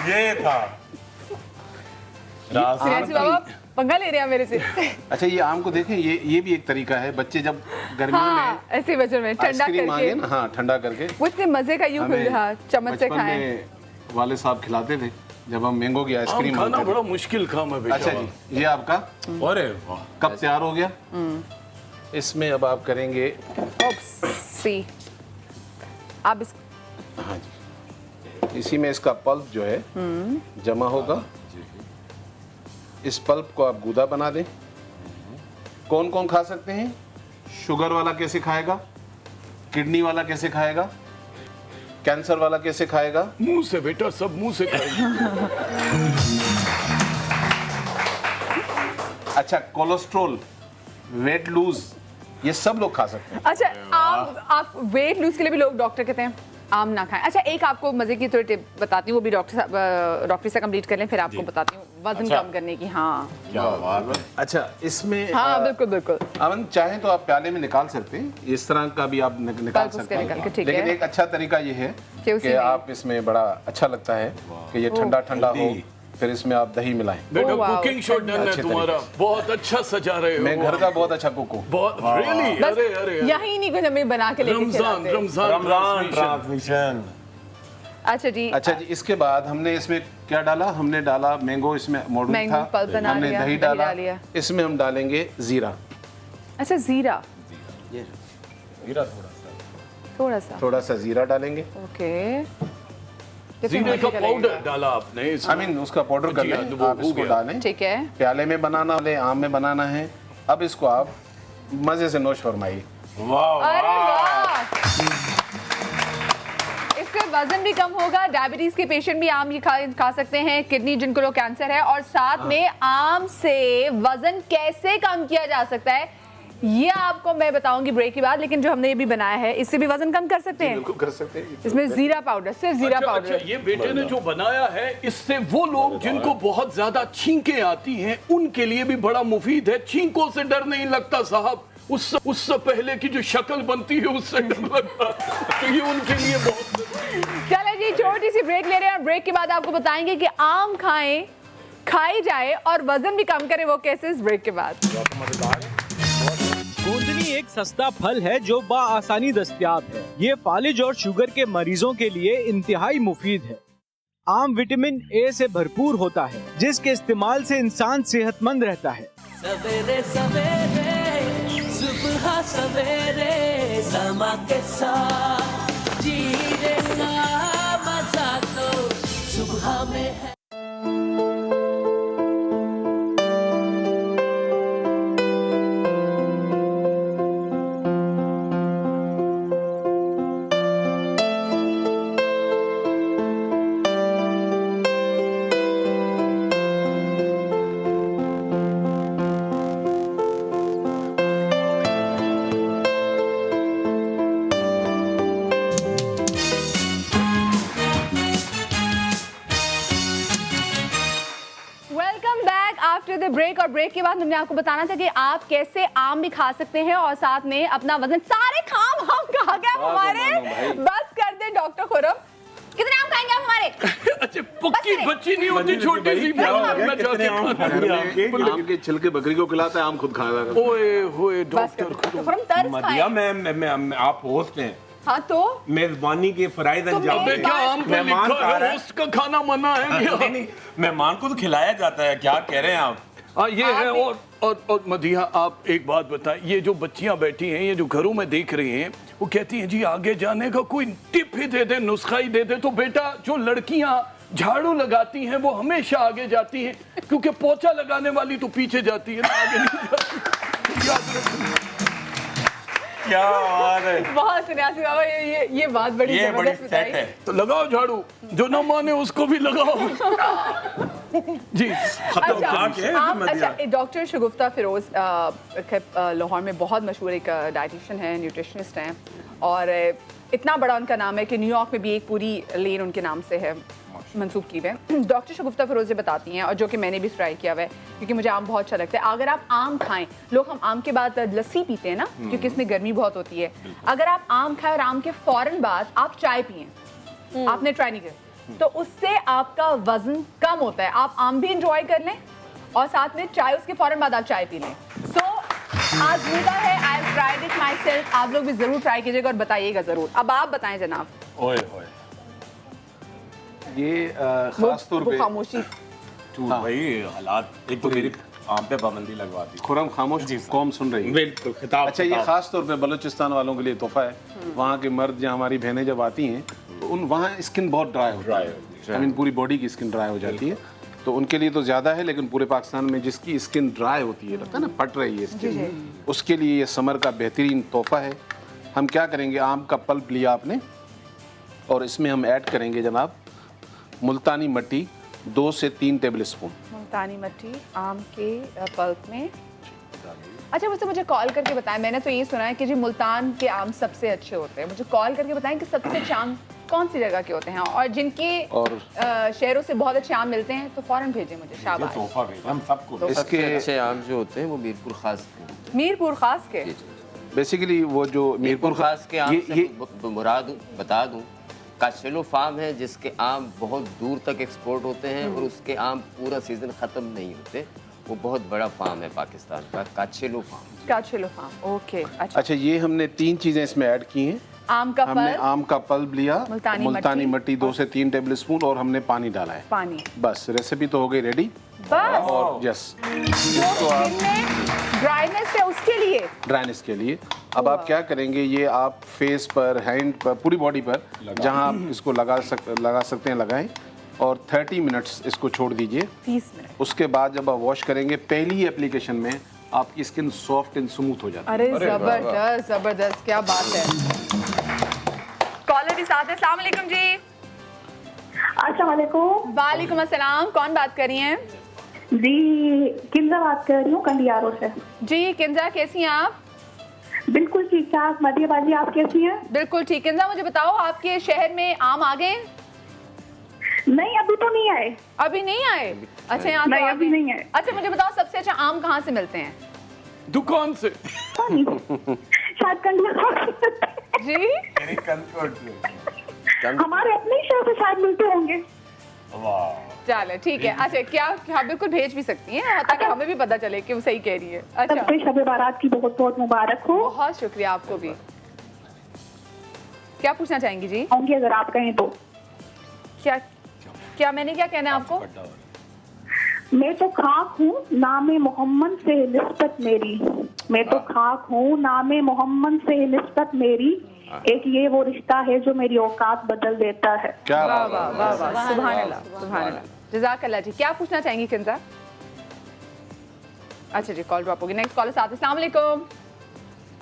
ये था बाबा पंगा ले रहे हैं मेरे से। अच्छा, ये आम को देखें, ये भी एक तरीका है। बच्चे जब गर्मियों में ऐसे बच्चों में ठंडा आइसक्रीम मांगे करके, ना, हाँ ठंडा करके, वो इतने मजे का यूं खुल रहा चम्मच से खाएं। वाले साहब खिलाते थे जब हम मैंगो की आइसक्रीम खाना बड़ा मुश्किल काम है बेटा। अच्छा जी, ये आपका अरे वाह कप तैयार हो गया। इसमें अब आप करेंगे सी आप इस... हाँ जी, इसी में इसका पल्प जो है जमा होगा। इस पल्प को आप गूदा बना दें। कौन कौन खा सकते हैं? शुगर वाला कैसे खाएगा, किडनी वाला कैसे खाएगा, कैंसर वाला कैसे खाएगा? मुंह से बेटा, सब मुंह से खाएंगे। अच्छा, कोलेस्ट्रोल, वेट लूज, ये सब लोग खा सकते हैं। अच्छा, आप वेट लूज के लिए भी लोग डॉक्टर कहते हैं आम ना खाएं। अच्छा, एक आपको मजे की थोड़ी टिप बताती हूँ, वो भी डॉक्टर से कंप्लीट कर लें, फिर आपको बताती हूँ वजन कम करने की। हाँ, क्या बात है। अच्छा, इसमें हाँ बिल्कुल बिल्कुल। अमन चाहें तो आप प्याले में निकाल सकते हैं, इस तरह का भी आप निकाल सकते हैं, लेकिन एक अच्छा तरीका ये है कि आप इसमें बड़ा अच्छा लगता है कि ये ठंडा ठंडा हो, फिर इसमें आप दही मिलाएं। बेटा कुकिंग शो डन है तुम्हारा, बहुत अच्छा सजा रहे हो। मैं घर का बहुत अच्छा कुक हूँ। बहुत रियली? अरे अरे यही नहीं कुछ हमें बना के लेके खिलाते। रमजान ट्रांसमिशन। अच्छा जी। अच्छा जी, इसके बाद हमने इसमें क्या डाला? हमने डाला मैंगो, इसमें मौजूद था, हमने दही डाला, इसमें हम डालेंगे जीरा। अच्छा, जीरा, जीरा थोड़ा सा जीरा डालेंगे। ओके, जीरे का पाउडर डाला आपने? आई मीन उसका पाउडर कर लें, आप इसको डालें। ठीक है। प्याले में बनाना है, आम में बनाना है। अब इसको आप मजे से नोश फरमाइए। अरे वाह, इससे वजन भी कम होगा। डायबिटीज के पेशेंट भी आम ये खा सकते हैं, किडनी जिनको लोग कैंसर है, और साथ में आम से वजन कैसे कम किया जा सकता है ये आपको मैं बताऊंगी ब्रेक के बाद। लेकिन जो हमने ये भी बनाया है, इससे भी वजन कम कर सकते हैं। बिल्कुल कर सकते हैं। इसमें जीरा पाउडर, सिर्फ जीरा पाउडर। अच्छा, ये बेटे ने जो बनाया है, इससे वो लोग जिनको बहुत ज्यादा छींकें आती हैं उनके लिए भी बड़ा मुफीद है। छींकों से डर नहीं लगता साहब, उससे पहले की जो शक्ल बनती है उससे डर लगता है, तो ये उनके लिए बहुत। चलो जी, छोटी सी ब्रेक ले रहे हैं, और ब्रेक के बाद आपको बताएंगे कि आम खाई जाए और वजन भी कम करे, वो कैसे, इस ब्रेक के बाद। गोंदनी एक सस्ता फल है जो आसानी दस्तयाब है। ये फालिज और शुगर के मरीजों के लिए इंतहाई मुफीद है। आम विटामिन ए से भरपूर होता है, जिसके इस्तेमाल से इंसान सेहतमंद रहता है। सवेरे सवेरे सुबह सवेरे समा के साथ जीने का मजा तो सुबह में है। ब्रेक, और ब्रेक के बाद हमने आपको बताना था कि आप कैसे आम भी खा सकते हैं और साथ में अपना वजन। सारे काम हम खा गए हमारे, बस कर दे डॉक्टर खुरम। कितने आम खाएंगे आप हमारे? अच्छा, पक्की बच्ची नहीं होती, छोटी सी। आम के छिलके बकरी को खिलाता है, आम खुद खा रहा है। ओए होए डॉक्टर मदिया, मैं आप होस्ट हैं। हाँ तो मेजबानी के फराइज अंजाम में क्या आम पे लिखा है होस्ट का खाना मना है क्या? नहीं, मेहमान को तो खिलाया जाता है, क्या कह रहे हैं आप? ये है। और मदिया, आप एक बात बताएं, ये जो बच्चियां बैठी हैं, ये जो घरों में देख रही हैं, वो कहती हैं जी आगे जाने का कोई टिप ही दे दे, नुस्खा ही दे दे। तो बेटा, जो लड़कियां झाड़ू लगाती हैं वो हमेशा आगे जाती हैं, क्योंकि पोछा लगाने वाली तो पीछे जाती है, आगे नहीं जाती। याद रखना। क्या बात है, बहुत सन्यासी बाबा, ये बात बड़ी जबरदस्त बताई है। तो लगाओ झाड़ू, जो ना माने उसको भी लगाओ। जी। अच्छा, डॉक्टर शगुफ्ता फिरोज लाहौर में बहुत मशहूर एक डाइटिशियन है, न्यूट्रिशनिस्ट हैं, और इतना बड़ा उनका नाम है कि न्यूयॉर्क में भी एक पूरी लेन उनके नाम से है मंसूब की है। डॉक्टर शगुफ्ता फिरोज बताती हैं, और जो कि मैंने भी ट्राई किया हुआ है, क्योंकि मुझे आम बहुत अच्छा लगता है। अगर आप आम खाएं, लोग हम आम के बाद लस्सी पीते हैं ना, क्योंकि इसमें गर्मी बहुत होती है। अगर आप आम खाएं और आम के फौरन बाद आप चाय पिएं, आपने ट्राई नहीं किया, तो उससे आपका वजन कम होता है। आप आम भी इंजॉय कर लें और साथ में चाय, उसके फौरन बाद आप चाय पी लें। सो आजमूदा है, I have tried it my self. आप लोग भी जरूर ट्राई कीजिएगा और बताइएगा जरूर। अब आप बताएं जनाब। ओए होए, ये खास तौर पे खामोशी भाई हालात, एक तो मेरी आम पे पाबंदी लगवा दी। खुरम खामोश, कौम सुन रही है। बिल्कुल खिताब। अच्छा, ये खास तौर पे बलूचिस्तान वालों के लिए तोहफा है। वहाँ के मर्द या हमारी बहनें जब आती हैं तो वहाँ स्किन बहुत ड्राई होती है, आई मीन पूरी बॉडी की स्किन ड्राई हो जाती है, तो उनके लिए तो ज़्यादा है, लेकिन पूरे पाकिस्तान में जिसकी स्किन ड्राई होती है, लगता है ना फट रही है स्किन, उसके लिए ये समर का बेहतरीन तोहफा है। हम क्या करेंगे, आम का पल्प लिया आपने, और इसमें हम ऐड करेंगे जनाब मुल्तानी मट्टी 2 से 3 टेबल स्पून। मुल्तानी मट्टी आम के पल्प में। अच्छा मुझे कॉल करके बताएं, मैंने तो ये सुना है कि जी मुल्तान के आम सबसे अच्छे होते हैं। मुझे कॉल करके बताएं कि सबसे अच्छे आम कौन सी जगह के होते हैं, और जिनके शहरों से बहुत अच्छे आम मिलते हैं तो फौरन भेजें मुझे। शाबाश। हम सबको इसके अच्छे आम जो होते हैं वो मीरपुर खास के। मीरपुर खास के बेसिकली वो जो मीरपुर खास के आम से मुराद बता दूं, काचेलो फार्म है जिसके आम बहुत दूर तक एक्सपोर्ट होते हैं और उसके आम पूरा सीजन ख़त्म नहीं होते। वो बहुत बड़ा फार्म है पाकिस्तान का, Kachelo farm. Kachelo farm, okay. अच्छा ये हमने 3 चीज़ें इसमें ऐड की हैं। हमने आम का पल्प लिया, मुल्तानी मट्टी 2 से 3 टेबल स्पून, और हमने पानी डाला है। पानी, बस रेसिपी तो हो गई रेडी। बस। और यस, तो आप ड्राइनेस है उसके लिए, ड्राइनेस के लिए अब आप क्या करेंगे, ये आप फेस पर, हैंड पर, पूरी बॉडी पर जहां आप इसको लगा सकते हैं लगाएं, और 30 मिनट्स इसको छोड़ दीजिए। 30 मिनट। उसके बाद जब आप वॉश करेंगे पहली ही एप्लीकेशन में आपकी स्किन सॉफ्ट एंड स्मूथ हो जाती है। अरे जबरदस्त जबरदस्त, क्या बात है। कॉलर भी साथ है। अस्सलाम वालेकुम जी। अस्सलाम वालेकुम। वालेकुम अस्सलाम, कौन बात कर रही हैं? जी किंजा बात कर रही हूँ कंडियारों से। जी किंजा, कैसी हैं आप? बिल्कुल ठीक ठाक मदिया बाजी, आप कैसी हैं? बिल्कुल ठीक। किंजा मुझे बताओ, आपके शहर में आम आ गए? नहीं अभी तो नहीं आए। अभी नहीं आए? अच्छा यहाँ नहीं, तो अभी नहीं आए। अच्छा मुझे बताओ, सबसे अच्छा आम कहाँ से मिलते हैं? दुकान से। शायद कंडिया जी हमारे अपने शहर से शायद मिलते होंगे। चलो ठीक है। अच्छा क्या बिल्कुल भेज भी सकती हैं ताकि हमें भी पता चले कि वो सही कह रही है। अच्छा शब बारात की बहुत बहुत मुबारक हो। बहुत शुक्रिया आपको भी। क्या पूछना चाहेंगी जी? होंगी अगर आप कहें तो। क्या मैंने क्या कहना है आपको? मैं तो खाक हूँ नामे मोहम्मद से निस्बत मेरी, मैं तो खाक हूँ नामे मोहम्मद से निस्बत मेरी, एक ये वो रिश्ता है जो मेरी औकात बदल देता है। क्या वाह वाह वाह वाह, सुभान अल्लाह सुभान अल्लाह, जज़ाकल्लाह जी। क्या पूछना चाहेंगी किंजा? अच्छा जी कॉल ड्रॉप होगी। नेक्स्ट कॉलर साथ। अस्सलाम वालेकुम।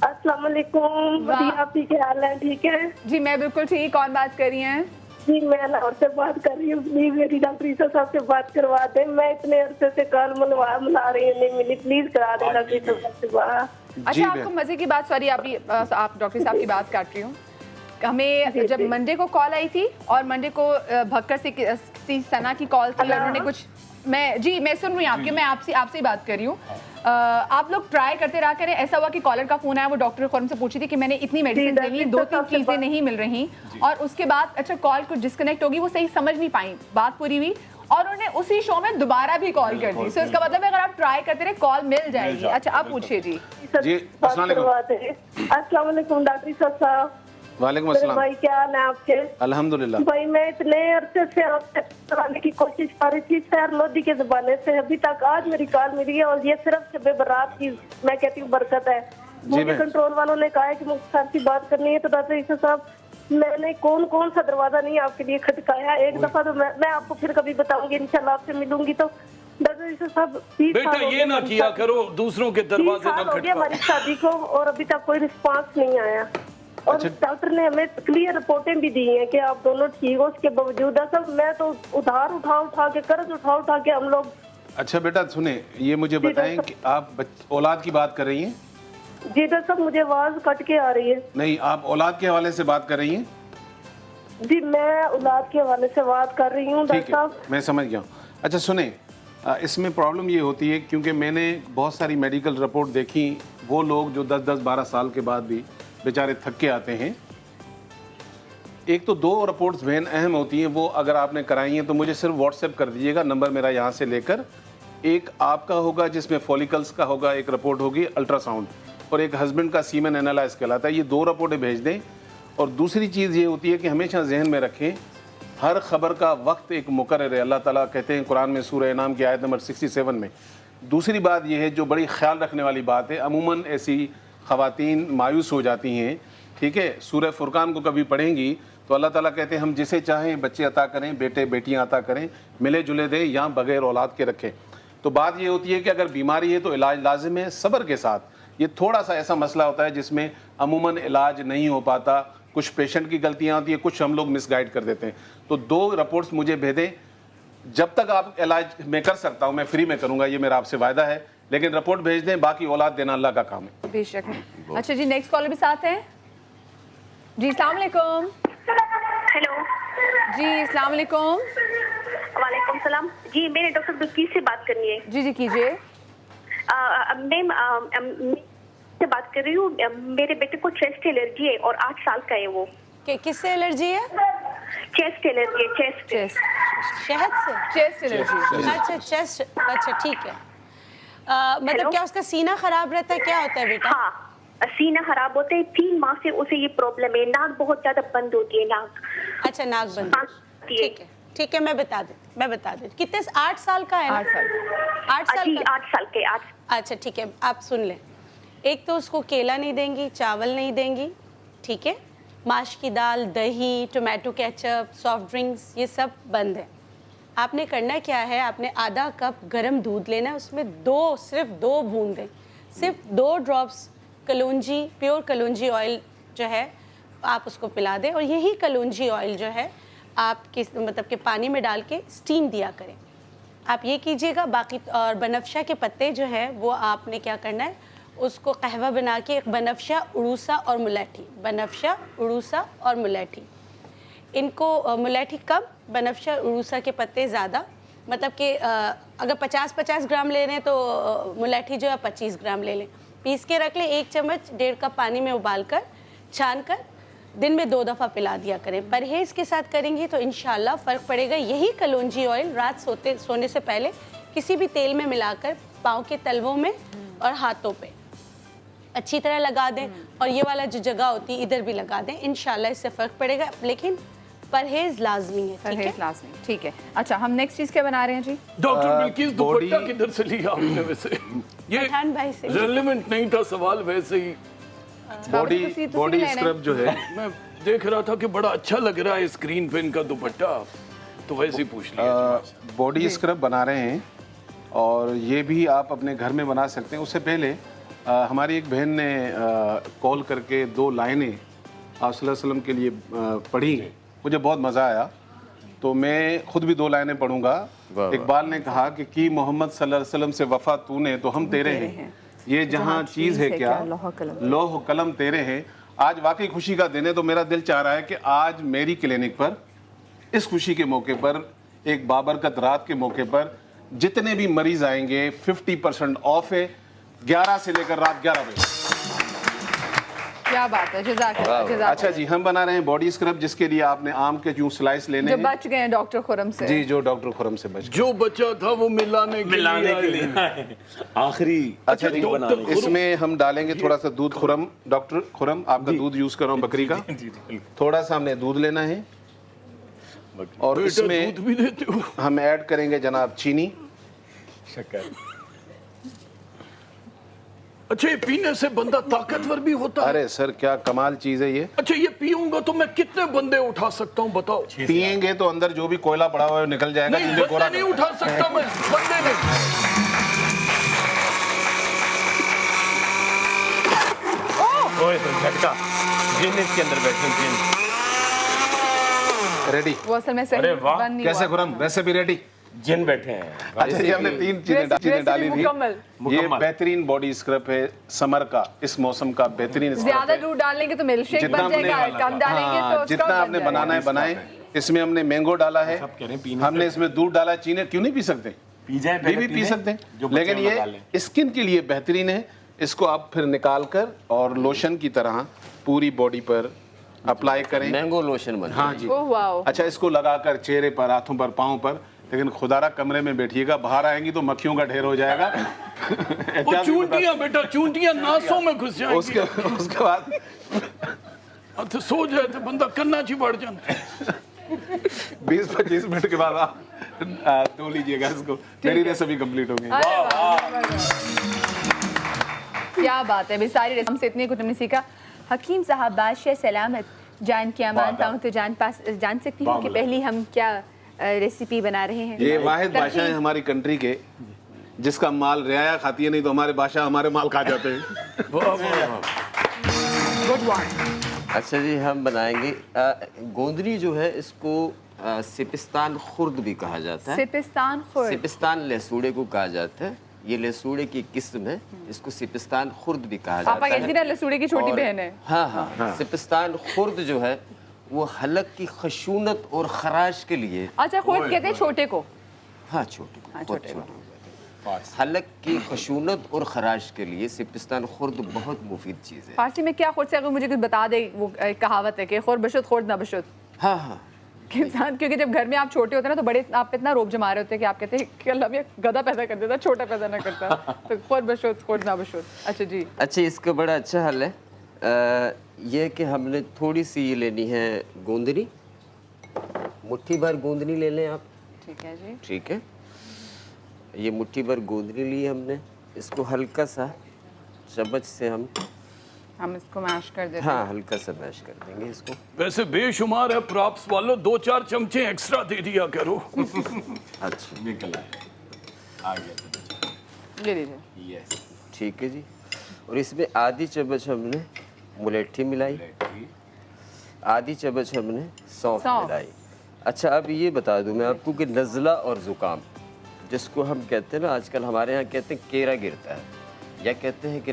अस्सलाम वालेकुम। आप ठीक है? हाल है ठीक है? जी मैं बिल्कुल ठीक। कौन बात कर रही हैं? जी मैं लाहौर से बात कर रही हूँ। प्लीज मेरी डॉक्टर ईसा साहब से बात करवा दें, मैं इतने अरसे से कॉल मिला रही हूँ, नहीं मिली, प्लीज करा दें डॉक्टर ईसा साहब से बात। अच्छा आपको मजे की बात, सॉरी आप डॉक्टर साहब की बात काट रही हूँ। हमें जब मंडे को कॉल आई थी और मंडे को भक्कर से किसी सना की कॉल थी, उन्होंने कुछ मैं सुन रही हूँ आपकी, मैं आपसे ही बात कर रही हूँ। आप लोग ट्राई करते रहा करें। ऐसा हुआ कि कॉलर का फोन आया, वो डॉक्टर खुरम से पूछी थी कि मैंने इतनी मेडिसिन ले ली, 2-3 चीजें नहीं मिल रही, और उसके बाद अच्छा कॉल कुछ डिस्कनेक्ट होगी, वो सही समझ नहीं पाई, बात पूरी हुई और उन्होंने उसी शो में दोबारा भी कॉल कर दी। सो इसका मतलब है अगर आप ट्राई करते रहे कॉल मिल जाएगी। अच्छा आप पूछिए जी। अस्सलाम वालेकुम डॉक्टर साहब। वालेकुम अस्सलाम भाई, क्या हाल है आपके? अल्हम्दुलिल्लाह। भाई मैं इतने अरसे से आपसे कराने की कोशिश कर रही थी सैर लोधी के जमाने से, अभी तक आज मेरी कॉल मिली है, और ये सिर्फ शब बारात की मैं कहती हूँ बरकत है। मुझे कंट्रोल वालों ने कहा है कि मुख्तार से बात करनी है, तो डॉक्टर ईसा साहब मैंने कौन सा दरवाजा नहीं आपके लिए खटकाया। एक दफा तो मैं आपको फिर कभी बताऊंगी, इंशाल्लाह आपसे मिलूंगी तो। डॉक्टर ईसा साहब बेटा ये ना किया करो, दूसरों के दरवाजे ना खटकाओ। हमारी शादी को और अभी तक कोई रिस्पांस नहीं आया, और डॉक्टर ने हमें क्लियर रिपोर्टें भी दी हैं कि आप दोनों ठीक हो। उसके बावजूद सब मैं तो उधार उठा के कर्ज उठा के हम लोग। अच्छा बेटा सुने, ये मुझे बताएं कि आप औलाद की बात कर रही हैं? जी डॉक्टर साहब मुझे आवाज कट के आ रही है। नहीं, आप औलाद के हवाले से बात कर रही हैं? जी मैं औलाद के हवाले से बात कर रही हूँ डॉक्टर साहब। मैं समझ गया हूँ। अच्छा सुने, इसमें प्रॉब्लम ये होती है क्योंकि मैंने बहुत सारी मेडिकल रिपोर्ट देखी, वो लोग जो 10-12 साल के बाद भी बेचारे थक के आते हैं। एक तो 2 रिपोर्ट्स बेहद अहम होती हैं, वो अगर आपने कराई हैं तो मुझे सिर्फ व्हाट्सएप कर दीजिएगा, नंबर मेरा यहाँ से लेकर। एक आपका होगा जिसमें फॉलिकल्स का होगा, एक रिपोर्ट होगी अल्ट्रासाउंड, और एक हस्बैंड का सीमेन एनालाइज कहलाता है। ये 2 रिपोर्टें भेज दें। और दूसरी चीज़ ये होती है कि हमेशा जहन में रखें, हर खबर का वक्त एक मुकर्रर है। अल्लाह ताला कहते हैं कुरान में सूरह इनाम की आयत नंबर 67 में। दूसरी बात यह है जो बड़ी ख्याल रखने वाली बात है, अमूमन ऐसी ख़वातीन मायूस हो जाती हैं, ठीक है। सूरह फुरकान को कभी पढ़ेंगी तो अल्लाह ताला कहते हैं हम जिसे चाहें बच्चे अता करें, बेटे बेटियां अता करें, मिले जुले दें या बगैर औलाद के रखें। तो बात ये होती है कि अगर बीमारी है तो इलाज लाजिम है, सब्र के साथ। ये थोड़ा सा ऐसा मसला होता है जिसमें अमूमन इलाज नहीं हो पाता, कुछ पेशेंट की गलतियां होती है, कुछ हम लोग मिसगाइड कर देते हैं। तो 2 रिपोर्ट्स मुझे भेजें, जब तक आप इलाज मैं कर सकता हूं मैं फ्री में करूंगा, ये मेरा आपसे वायदा है, लेकिन रिपोर्ट भेज दें, बाकी औलाद देना अल्लाह का काम है। बेशक है। अच्छा जी, नेक्स्ट कॉलर भी साथ हैं जी। अस्सलाम वालेकुम। हेलो जी, अस्सलाम वालेकुम। वालेकुम सलाम जी, मैंने डॉक्टर बिल्किस से बात करनी है। जी जी कीजिए। मैम से बात कर रही हूँ, मेरे बेटे को चेस्ट एलर्जी है और 8 साल का है वो। किससे एलर्जी है? चेस्ट एलर्जी है, चेस्ट शहद से? Chest allergy. अच्छा चेस्ट, अच्छा ठीक है। मतलब क्या उसका सीना खराब रहता है, क्या होता है बेटा? हाँ, सीना खराब होता है, 3 माह से उसे ये प्रॉब्लम है, नाक बहुत ज्यादा बंद होती है नाक। अच्छा नाक बंद, ठीक है ठीक है, मैं बता देती। कितने 8 साल का है ना? 8 साल का? 8 साल के। अच्छा ठीक है, आप सुन लें। एक तो उसको केला नहीं देंगी, चावल नहीं देंगी, ठीक है? माश की दाल, दही, टोमेटो केचप, सॉफ्ट ड्रिंक्स, ये सब बंद है। आपने करना क्या है, आपने आधा कप गर्म दूध लेना है, उसमें सिर्फ 2 बूंदें, सिर्फ 2 ड्रॉप्स कलौंजी, प्योर कलौंजी ऑयल जो है आप उसको पिला दें। और यही कलौंजी ऑयल जो है आप मतलब कि पानी में डाल के स्टीम दिया करें। आप ये कीजिएगा। बाकी और बनफ्शा के पत्ते जो है वो आपने क्या करना है, उसको कहवा बना के बनफ्शा, उड़ूसा और मुलेठी, बनफ्शा, उड़ूसा और मुलेठी, इनको मुलेठी कम, बनफ्शा उड़ूसा के पत्ते ज़्यादा, मतलब कि अगर 50-50 ग्राम ले रहे हैं तो मुलेठी जो है 25 ग्राम ले लें। पीस के रख लें, 1 चम्मच 1.5 कप पानी में उबाल कर छान कर दिन में 2 दफ़ा पिला दिया करें। परहेज़ के साथ करेंगी तो इंशाल्लाह फ़र्क पड़ेगा। यही कलौंजी ऑयल रात सोने से पहले किसी भी तेल में मिलाकर पाँव के तलवों में और हाथों पे अच्छी तरह लगा दें, और ये वाला जो जगह होती है इधर भी लगा दें, इंशाल्लाह इससे फ़र्क पड़ेगा। लेकिन परहेज़ लाजमी है, परहेज़ लाजमी, ठीक है। अच्छा, हम नेक्स्ट चीज़ क्या बना रहे हैं जी? डॉक्टर बिल्किस, दुपट्टा किधर से लिया आपने? वैसे ये भाई से रेलेवेंट नहीं था सवाल, वैसे ही बॉडी स्क्रब जो है, मैं देख रहा था कि बड़ा अच्छा लग रहा है स्क्रीन पे इनका दुपट्टा, तो वैसे ही पूछ लिया। बॉडी स्क्रब बना रहे हैं और ये भी आप अपने घर में बना सकते हैं। उससे पहले हमारी एक बहन ने कॉल करके 2 लाइनें आप सल्लल्लाहु अलैहि वसल्लम के लिए पढ़ी, मुझे बहुत मज़ा आया, तो मैं खुद भी 2 लाइनें पढ़ूंगा। इकबाल ने कहा कि मोहम्मद सल्लल्लाहु अलैहि वसल्लम से वफ़ा तूने तो हम तेरे हैं, ये जहाँ चीज़ है क्या लौह कलम तेरे हैं। आज वाकई खुशी का दिन है, तो मेरा दिल चाह रहा है कि आज मेरी क्लिनिक पर इस खुशी के मौके पर, एक बाबरकत रात के मौके पर, जितने भी मरीज आएंगे 50% ऑफ है, 11 से लेकर रात 11 बजे। क्या बात है, जज़ाकल्लाह। अच्छा जी, हम बना रहे हैं बॉडी स्क्रब, जिसके लिए आपने आम के यूं स्लाइस लेने जो बच गए हैं डॉक्टर खुरम से। जी, जो डॉक्टर खुरम से बच, जो बचा था वो मिलाने के लिए आखिरी। अच्छा जी, इसमें हम डालेंगे थोड़ा सा दूध। खुरम, डॉक्टर खुरम, आपका दूध यूज कर रहा हूँ बकरी का, थोड़ा सा हमने दूध लेना है और इसमें दूध भी देते हो? हम ऐड करेंगे जनाब चीनी, शक्कर। अच्छा, ये पीने से बंदा ताकतवर भी होता है? अरे सर, क्या कमाल चीज है ये। अच्छा, ये पीऊंगा तो मैं कितने बंदे उठा सकता हूँ बताओ? पिएंगे तो अंदर जो भी कोयला पड़ा हुआ है निकल जाएगा। नहीं, बंदे नहीं उठा सकता मैं, बंदे नहीं। ओए तो झटका, जिन इसके अंदर बैठे, जिन रेडी। वो असल में अरे वाह, कैसे खुरम, वैसे भी रेडी, जिन बैठे हैं। अच्छा, ये हमने 3 चीजें डाली थी। ये बेहतरीन बॉडी स्क्रब है, समर का, इस मौसम का बेहतरीन। ज्यादा दूध डालेंगे तो मिल्क शेक बन जाएगा, कम डालेंगे तो जितना आपने बनाना है बनाए। इसमें हमने मैंगो डाला है, हमने इसमें दूध डाला, चीनी क्यों नहीं पी सकते? पी सकते हैं, लेकिन ये स्किन के लिए बेहतरीन है। इसको आप फिर निकाल कर और लोशन की तरह पूरी बॉडी पर अप्लाई करें। मैंगो लोशन बना। हाँ जी। अच्छा, इसको लगाकर चेहरे पर, हाथों पर, पाँव पर, लेकिन खुदारा कमरे में बैठिएगा, बाहर आएंगी तो मक्खियों का ढेर हो जाएगा। चूंटियां बेटा, चूंटियां नासों में घुस जाएंगी। उसके बाद तो सो जाए तो बंदा करना चाहिए बढ़ जाए। 20-25 मिनट के बाद आप धो लीजिएगा इसको, मेरी रेसिपी कंप्लीट हो गई। क्या बात है, सारी रेसिपी से इतनी कुछ हमने सीखा। हकीम साहब, बादशाह सलामत जान क्या मानता हूँ तो जान सकती हूँ कि पहली हम क्या रेसिपी बना रहे हैं? ये वाहिद बादशाह है हमारी कंट्री के, जिसका माल रियाया खाती है, नहीं तो हमारे बादशाह हमारे माल खा जाते हैं। Good one. अच्छा जी, हम बनाएंगे गोंदनी जो है इसको सिपिस्तान खुर्द भी कहा जाता है। सिपिस्तान खुर्द, सिपिस्तान लहसूड़े को कहा जाता है। ये लहसूड़े की किस्म है, इसको सिपिस्तान खुर्द भी कहा जाता है। कहती ना लहसूड़े की छोटी बहन है। हाँ, सिपिस्तान खुर्द जो है वो हलक की खशूनत और खराश के लिए। अच्छा, खुर्द कहते हैं छोटे को। हाँ, छोटे को, बहुत छोटे। हलक की खशूनत और खराश के लिए सिपिस्तान खुर्द बहुत मुफीद चीज़ है। फारसी में क्या खुर्द से, अगर मुझे कुछ बता दे, वो एक कहावत है कि खुर बशुद खुर्द ना बशुद। हाँ, इंसान, क्योंकि जब घर में आप छोटे होते हैं ना तो बड़े आप पे इतना रोब जमा रहे होते हैं कि आप कहते हैं कि अल्लाह भी गधा पैदा कर देता, छोटा पैदा ना करता। तो खुर बशुद खुर्द ना बशुद। अच्छा जी। अच्छा, इसका बड़ा अच्छा हल है ये कि हमने थोड़ी सी ये लेनी है गोंदनी, मुट्ठी भर गोंदनी ले लें आप। ठीक है जी। ठीक है, ये मुट्ठी भर गोंदनी ली हमने, इसको हल्का सा चम्मच से हम इसको मैश कर देते हैं। हाँ, हल्का सा मैश कर देंगे इसको। वैसे बेशुमार है प्रॉप्स वालों, 2-4 चमचे एक्स्ट्रा दे दिया करो। अच्छा, निकल आ गया। ये लीजिए। यस, ठीक है जी। और इसमें आधी चम्मच हमने मुलेठी मिलाई, आधी चम्मच हमने सौंफ मिलाई। अच्छा, अब ये बता दूं मैं आपको कि नज़ला और ज़ुकाम, जिसको हम कहते हैं ना आजकल हमारे यहाँ कहते हैं केरा गिरता है, या कहते हैं कि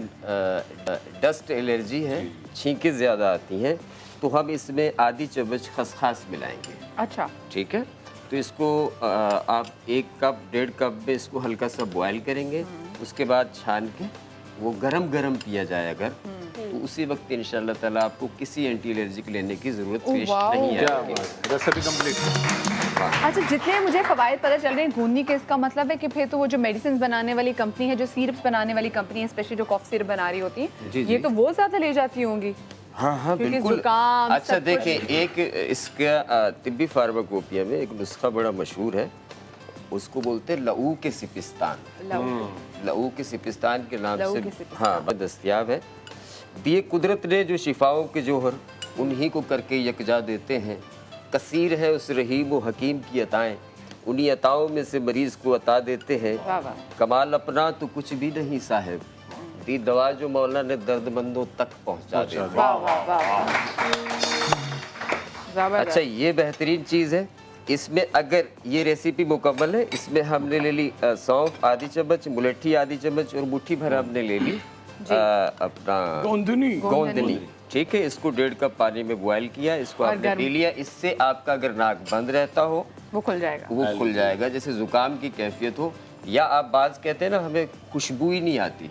डस्ट एलर्जी है, छींकें ज़्यादा आती हैं, तो हम इसमें आधी चम्मच खसखस मिलाएंगे। अच्छा, ठीक है। तो इसको आप 1 कप 1.5 कप में इसको हल्का सा बॉयल करेंगे, उसके बाद छान के वो गरम गरम पिया जाए अगर, तो उसी वक्त इंशाल्लाह ताला आपको किसी एंटी एलर्जिक लेने की ज़रूरत पेश नहीं आएगी। Recipe complete. अच्छा, जितने मुझे फ़वाइद पता चल रहे हैं गूंदनी के, इसका मतलब है कि फिर तो वो जो मेडिसिन बनाने वाली कंपनी है, जो सिरप्स बनाने वाली कंपनी है, स्पेशली जो कॉफ सिरप बना रही होती है, ये तो वो ज़्यादा ले जाती होंगी। हाँ, बिल्कुल। अच्छा देखिए, एक इसका तिब्बी फार्माकोपिया में एक नुस्खा बड़ा मशहूर है, उसको बोलते हैं लऊ के सिपिस्तान। लऊ के सिपिस्तान के नाम से हाँ दस्तयाब है। दिए कुदरत ने जो शिफाओं के जोहर, उन्हीं को करके यकजा देते हैं। कसीर है उस रहीम व हकीम की अताएं, उन्हीं अताओं में से मरीज को अता देते हैं। कमाल अपना तो कुछ भी नहीं साहिब, दी दवा जो मौला ने दर्दमंदों तक पहुंचा दी। अच्छा, ये बेहतरीन चीज़ है। इसमें अगर ये रेसिपी मुकम्मल है, इसमें हमने ले ली सौंफ आधी चम्मच, मुलेठी आधी चम्मच और मुट्ठी भर हमने ले ली अपना गोंदनी। ठीक है, इसको 1.5 कप पानी में बॉयल किया, इसको आपने पी लिया। इससे आपका अगर नाक बंद रहता हो वो खुल जाएगा, जैसे जुकाम की कैफियत हो, या आप बाज कहते हैं ना हमें खुशबू ही नहीं आती,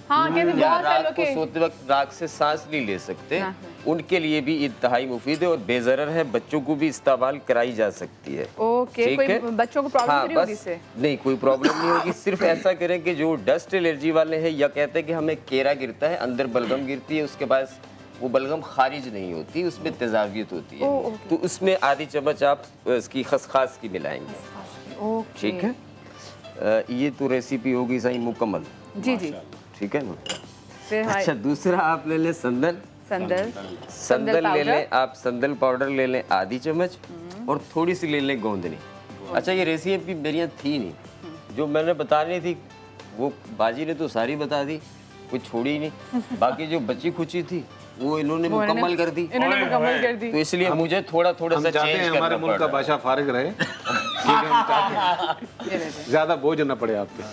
हाँ, या रात को सोते वक्त नाक से सांस नहीं ले सकते, उनके लिए भी इंतहाई मुफीद है और बेज़रर है, बच्चों को भी इस्तेमाल कराई जा सकती है। ओके, कोई बच्चों को प्रॉब्लम नहीं होगी इससे? नहीं, कोई प्रॉब्लम नहीं होगी। सिर्फ ऐसा करें कि जो डस्ट एलर्जी वाले हैं या कहते हैं कि हमें केरा गिरता है, अंदर बलगम गिरती है, उसके बाद वो बलगम खारिज नहीं होती, उसमें तेजाबियत होती है, तो उसमें आधी चम्मच आप इसकी खसखस की मिलाएंगे। ठीक है, ये तो रेसिपी होगी सही मुकम्मल। जी जी, ठीक है ना। अच्छा, दूसरा आप ले लें संदल ले लें आप, संदल पाउडर ले लें आधी चम्मच, और थोड़ी सी ले लें गोंदनी। अच्छा, ये रेसिपी मेरी यहाँ थी नहीं, जो मैंने बतानी थी वो बाजी ने तो सारी बता दी, कुछ छोड़ी नहीं। बाकी जो बची खुची थी वो इन्होंने मुकम्मल कर दी, तो इसलिए मुझे थोड़ा सा चेंज करना पड़ा। हमारे मुल्क का बादशाह फारिग रहे, ज्यादा बोझ न पड़े आपके।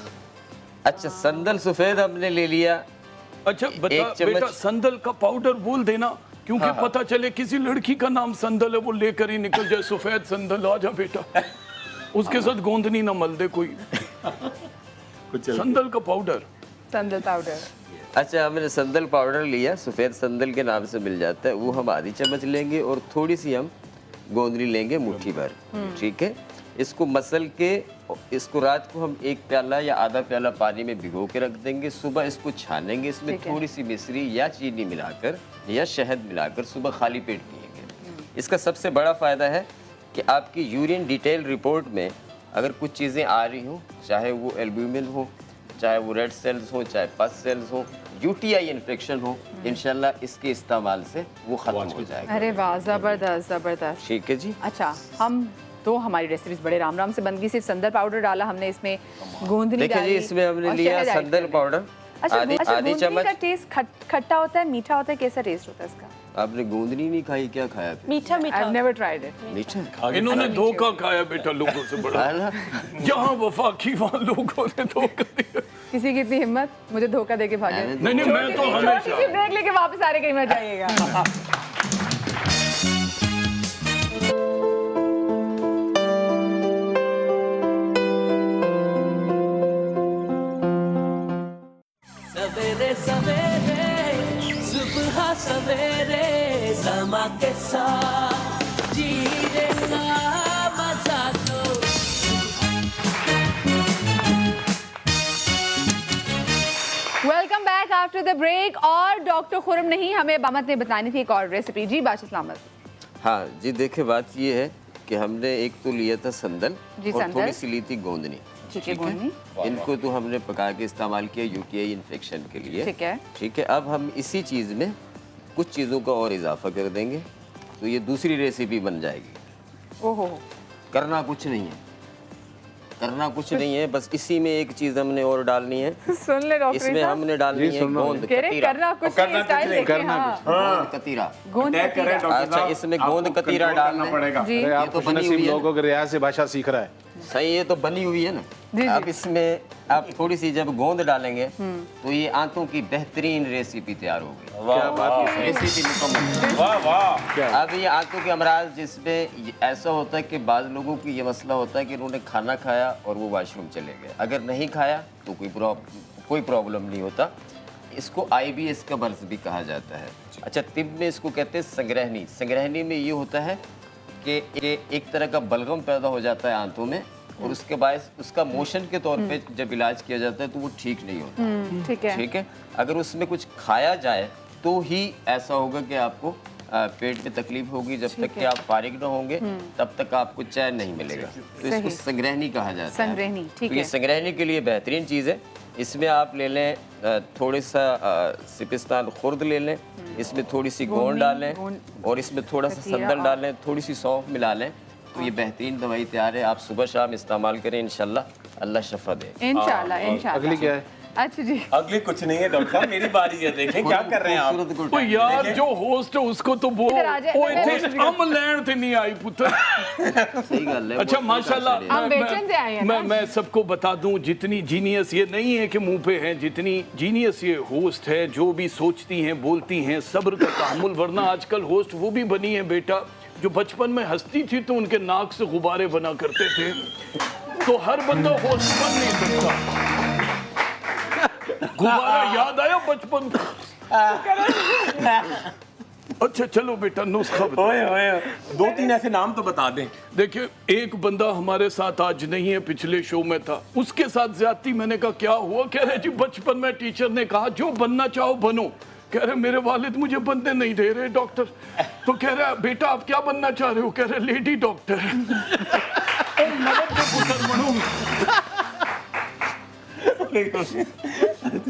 अच्छा, संदल सफेद हमने ले लिया। अच्छा बेटा, संदल का पाउडर बोल देना, क्योंकि पता चले किसी लड़की का नाम संदल है, वो लेकर ही निकल जाए सफेद संदल। आ जा बेटा, उसके साथ गोंदनी ना मल दे कोई। संदल का पाउडर। अच्छा, हमने संदल पाउडर लिया, सफ़ेद संदल के नाम से मिल जाता है, वो हम आधी चम्मच लेंगे, और थोड़ी सी हम गोंदनी लेंगे मुट्ठी भर। ठीक है, इसको मसल के, इसको रात को हम 1 प्याला या आधा प्याला पानी में भिगो के रख देंगे, सुबह इसको छानेंगे, इसमें थोड़ी सी मिश्री या चीनी मिलाकर या शहद मिलाकर सुबह खाली पेट पिएंगे। इसका सबसे बड़ा फ़ायदा है कि आपकी यूरिन डिटेल रिपोर्ट में अगर कुछ चीज़ें आ रही हों, चाहे वो एल्ब्यूमिन हो, चाहे वो रेड सेल्स हो, चाहे पस सेल्स हो, यूटीआई इन्फेक्शन हो, इंशाल्लाह इसके इस्तेमाल से वो खत्म हो जाएगा। अरे वाह, ज़बरदस्त। ठीक है जी। अच्छा, हम तो हमारी रेसिपीज बड़े राम से बन गई। सिर्फ संदल पाउडर डाला हमने, इसमें गोंदनी डाली। देखिए जी, इसमें हमने लिया संदल पाउडर, अच्छा आधी गोंदली चम्मच। का टेस्ट खट्टा होता है, मीठा होता है, कैसा टेस्ट होता है इसका? आपने गोंदली नहीं खाई, क्या खाया फिर? मीठा मीठा। I've never tried it. मीठा इन्होंने धोखा खाया बेटा लोगों से बड़ा। जहाँ वफा की वहाँ लोगों ने धोखा दिया। किसी की इतनी हिम्मत, मुझे धोखा देके भागे। नहीं नहीं, मैं तो छोटी हमेशा सी ब्रेक लेके वापस आ रहे, कहीं मत जाइएगा। सवेरे सवेरे सुबह सवेरे समा के साथ जीने का मजा तो welcome back after the break. और डॉक्टर खुरम नहीं, हमें बामत ने बतानी थी एक और रेसिपी। जी बादशाह सलामत। हाँ जी, देखिए बात ये है कि हमने एक तो लिया था संदल जी, और संदल। थोड़ी सी ली थी गोंदनी। ठीक है, गोंदनी। इनको तो हमने पका के इस्तेमाल किया यूटीआई इन्फेक्शन के लिए। ठीक है। ठीक है, अब हम इसी चीज़ में कुछ चीज़ों का और इजाफा कर देंगे तो ये दूसरी रेसिपी बन जाएगी। ओहो। करना कुछ नहीं है, करना कुछ नहीं है, बस इसी में एक चीज़ हमने और डालनी है। सुन ले डॉक्टर इसमें साहब। हमने डालनी है गोंद कतीरा। करना कुछ नहीं, स्टाइल देखिए। हाँ। गोंद कतीरा। गोंद कतीरा। अच्छा, इसमें गोंद कतीरा डालना पड़ेगा। जी। अरे आप तो बनी हुई लोगों के रियाज से भाषा सीख रहा है। सही, ये तो बनी हुई है ना। अब इसमें आप थोड़ी सी जब गोंद डालेंगे तो ये आंतों की बेहतरीन रेसिपी तैयार होगी। क्या बात है, रेसिपी मुकम्मल। वाह वाह। अब ये आंतों के अमराज, जिसमें ऐसा होता है कि बाज़ लोगों को ये मसला होता है कि उन्होंने खाना खाया और वो वॉशरूम चले गए, अगर नहीं खाया तो कोई प्रॉब्लम नहीं होता। इसको IBS का मर्ज भी कहा जाता है। अच्छा, तिब में इसको कहते हैं संग्रहणी। संग्रहणी में ये होता है कि एक तरह का बलगम पैदा हो जाता है आंतों में और उसके बाद उसका मोशन के तौर पे जब इलाज किया जाता है तो वो ठीक नहीं होता। ठीक है। ठीक है, अगर उसमें कुछ खाया जाए तो ही ऐसा होगा कि आपको पेट में तकलीफ होगी। जब तक कि आप फारिग ना होंगे तब तक आपको चैन नहीं मिलेगा। तो इसको संग्रहणी कहा जाता है। संग्रहणी, ठीक तो है। ये संग्रहणी के लिए बेहतरीन चीज़ है। इसमें आप ले लें थोड़े सा सिपिस्तान खुर्द ले लें, इसमें थोड़ी सी गोंद डालें और इसमें थोड़ा सा संदल डालें, थोड़ी सी सौंफ मिला लें, तो ये बेहतरीन दवाई तैयार है। आप सुबह शाम इस्तेमाल करें, इंशाल्लाह अल्लाह शफा दे। इंशाल्लाह इंशाल्लाह। अगली क्या है? अच्छा जी, अगली कुछ नहीं है डॉक्टर साहब, मेरी बारी है। देखें क्या कर रहे हैं आप। ओ यार, जो होस्ट है उसको तो वो इधर आ जाए। ओ इतने हम लैंड थे नहीं आई पुत्र। सही गल है। अच्छा माशाल्लाह, हम बेचन से आए हैं ना। मैं सबको बता दूं, जितनी जीनियस ये नहीं है कि मुंह पे हैं, जितनी जीनियस ये होस्ट है, जो भी सोचती हैं बोलती हैं, सब्र का तहम्मुल। वरना आजकल होस्ट वो भी बनी है बेटा जो बचपन में हंसती थी तो उनके नाक से गुब्बारे बना करते थे। तो हर बंदा होस्ट बन नहीं सकता। गुब्बारा याद आया बचपन का? अच्छा चलो बेटा, नुस्खा बताओ। 2-3 ऐसे नाम तो बता दें। देखिए, एक बंदा हमारे साथ आज नहीं है, पिछले शो में था, उसके साथ ज्यादती। मैंने कहा क्या हुआ? कह रहे जी बचपन में टीचर ने कहा जो बनना चाहो बनो। कह रहे मेरे वालिद मुझे बनने नहीं दे रहे डॉक्टर। तो कह रहा बेटा आप क्या बनना चाह रहे हो? कह रहे लेडी डॉक्टर।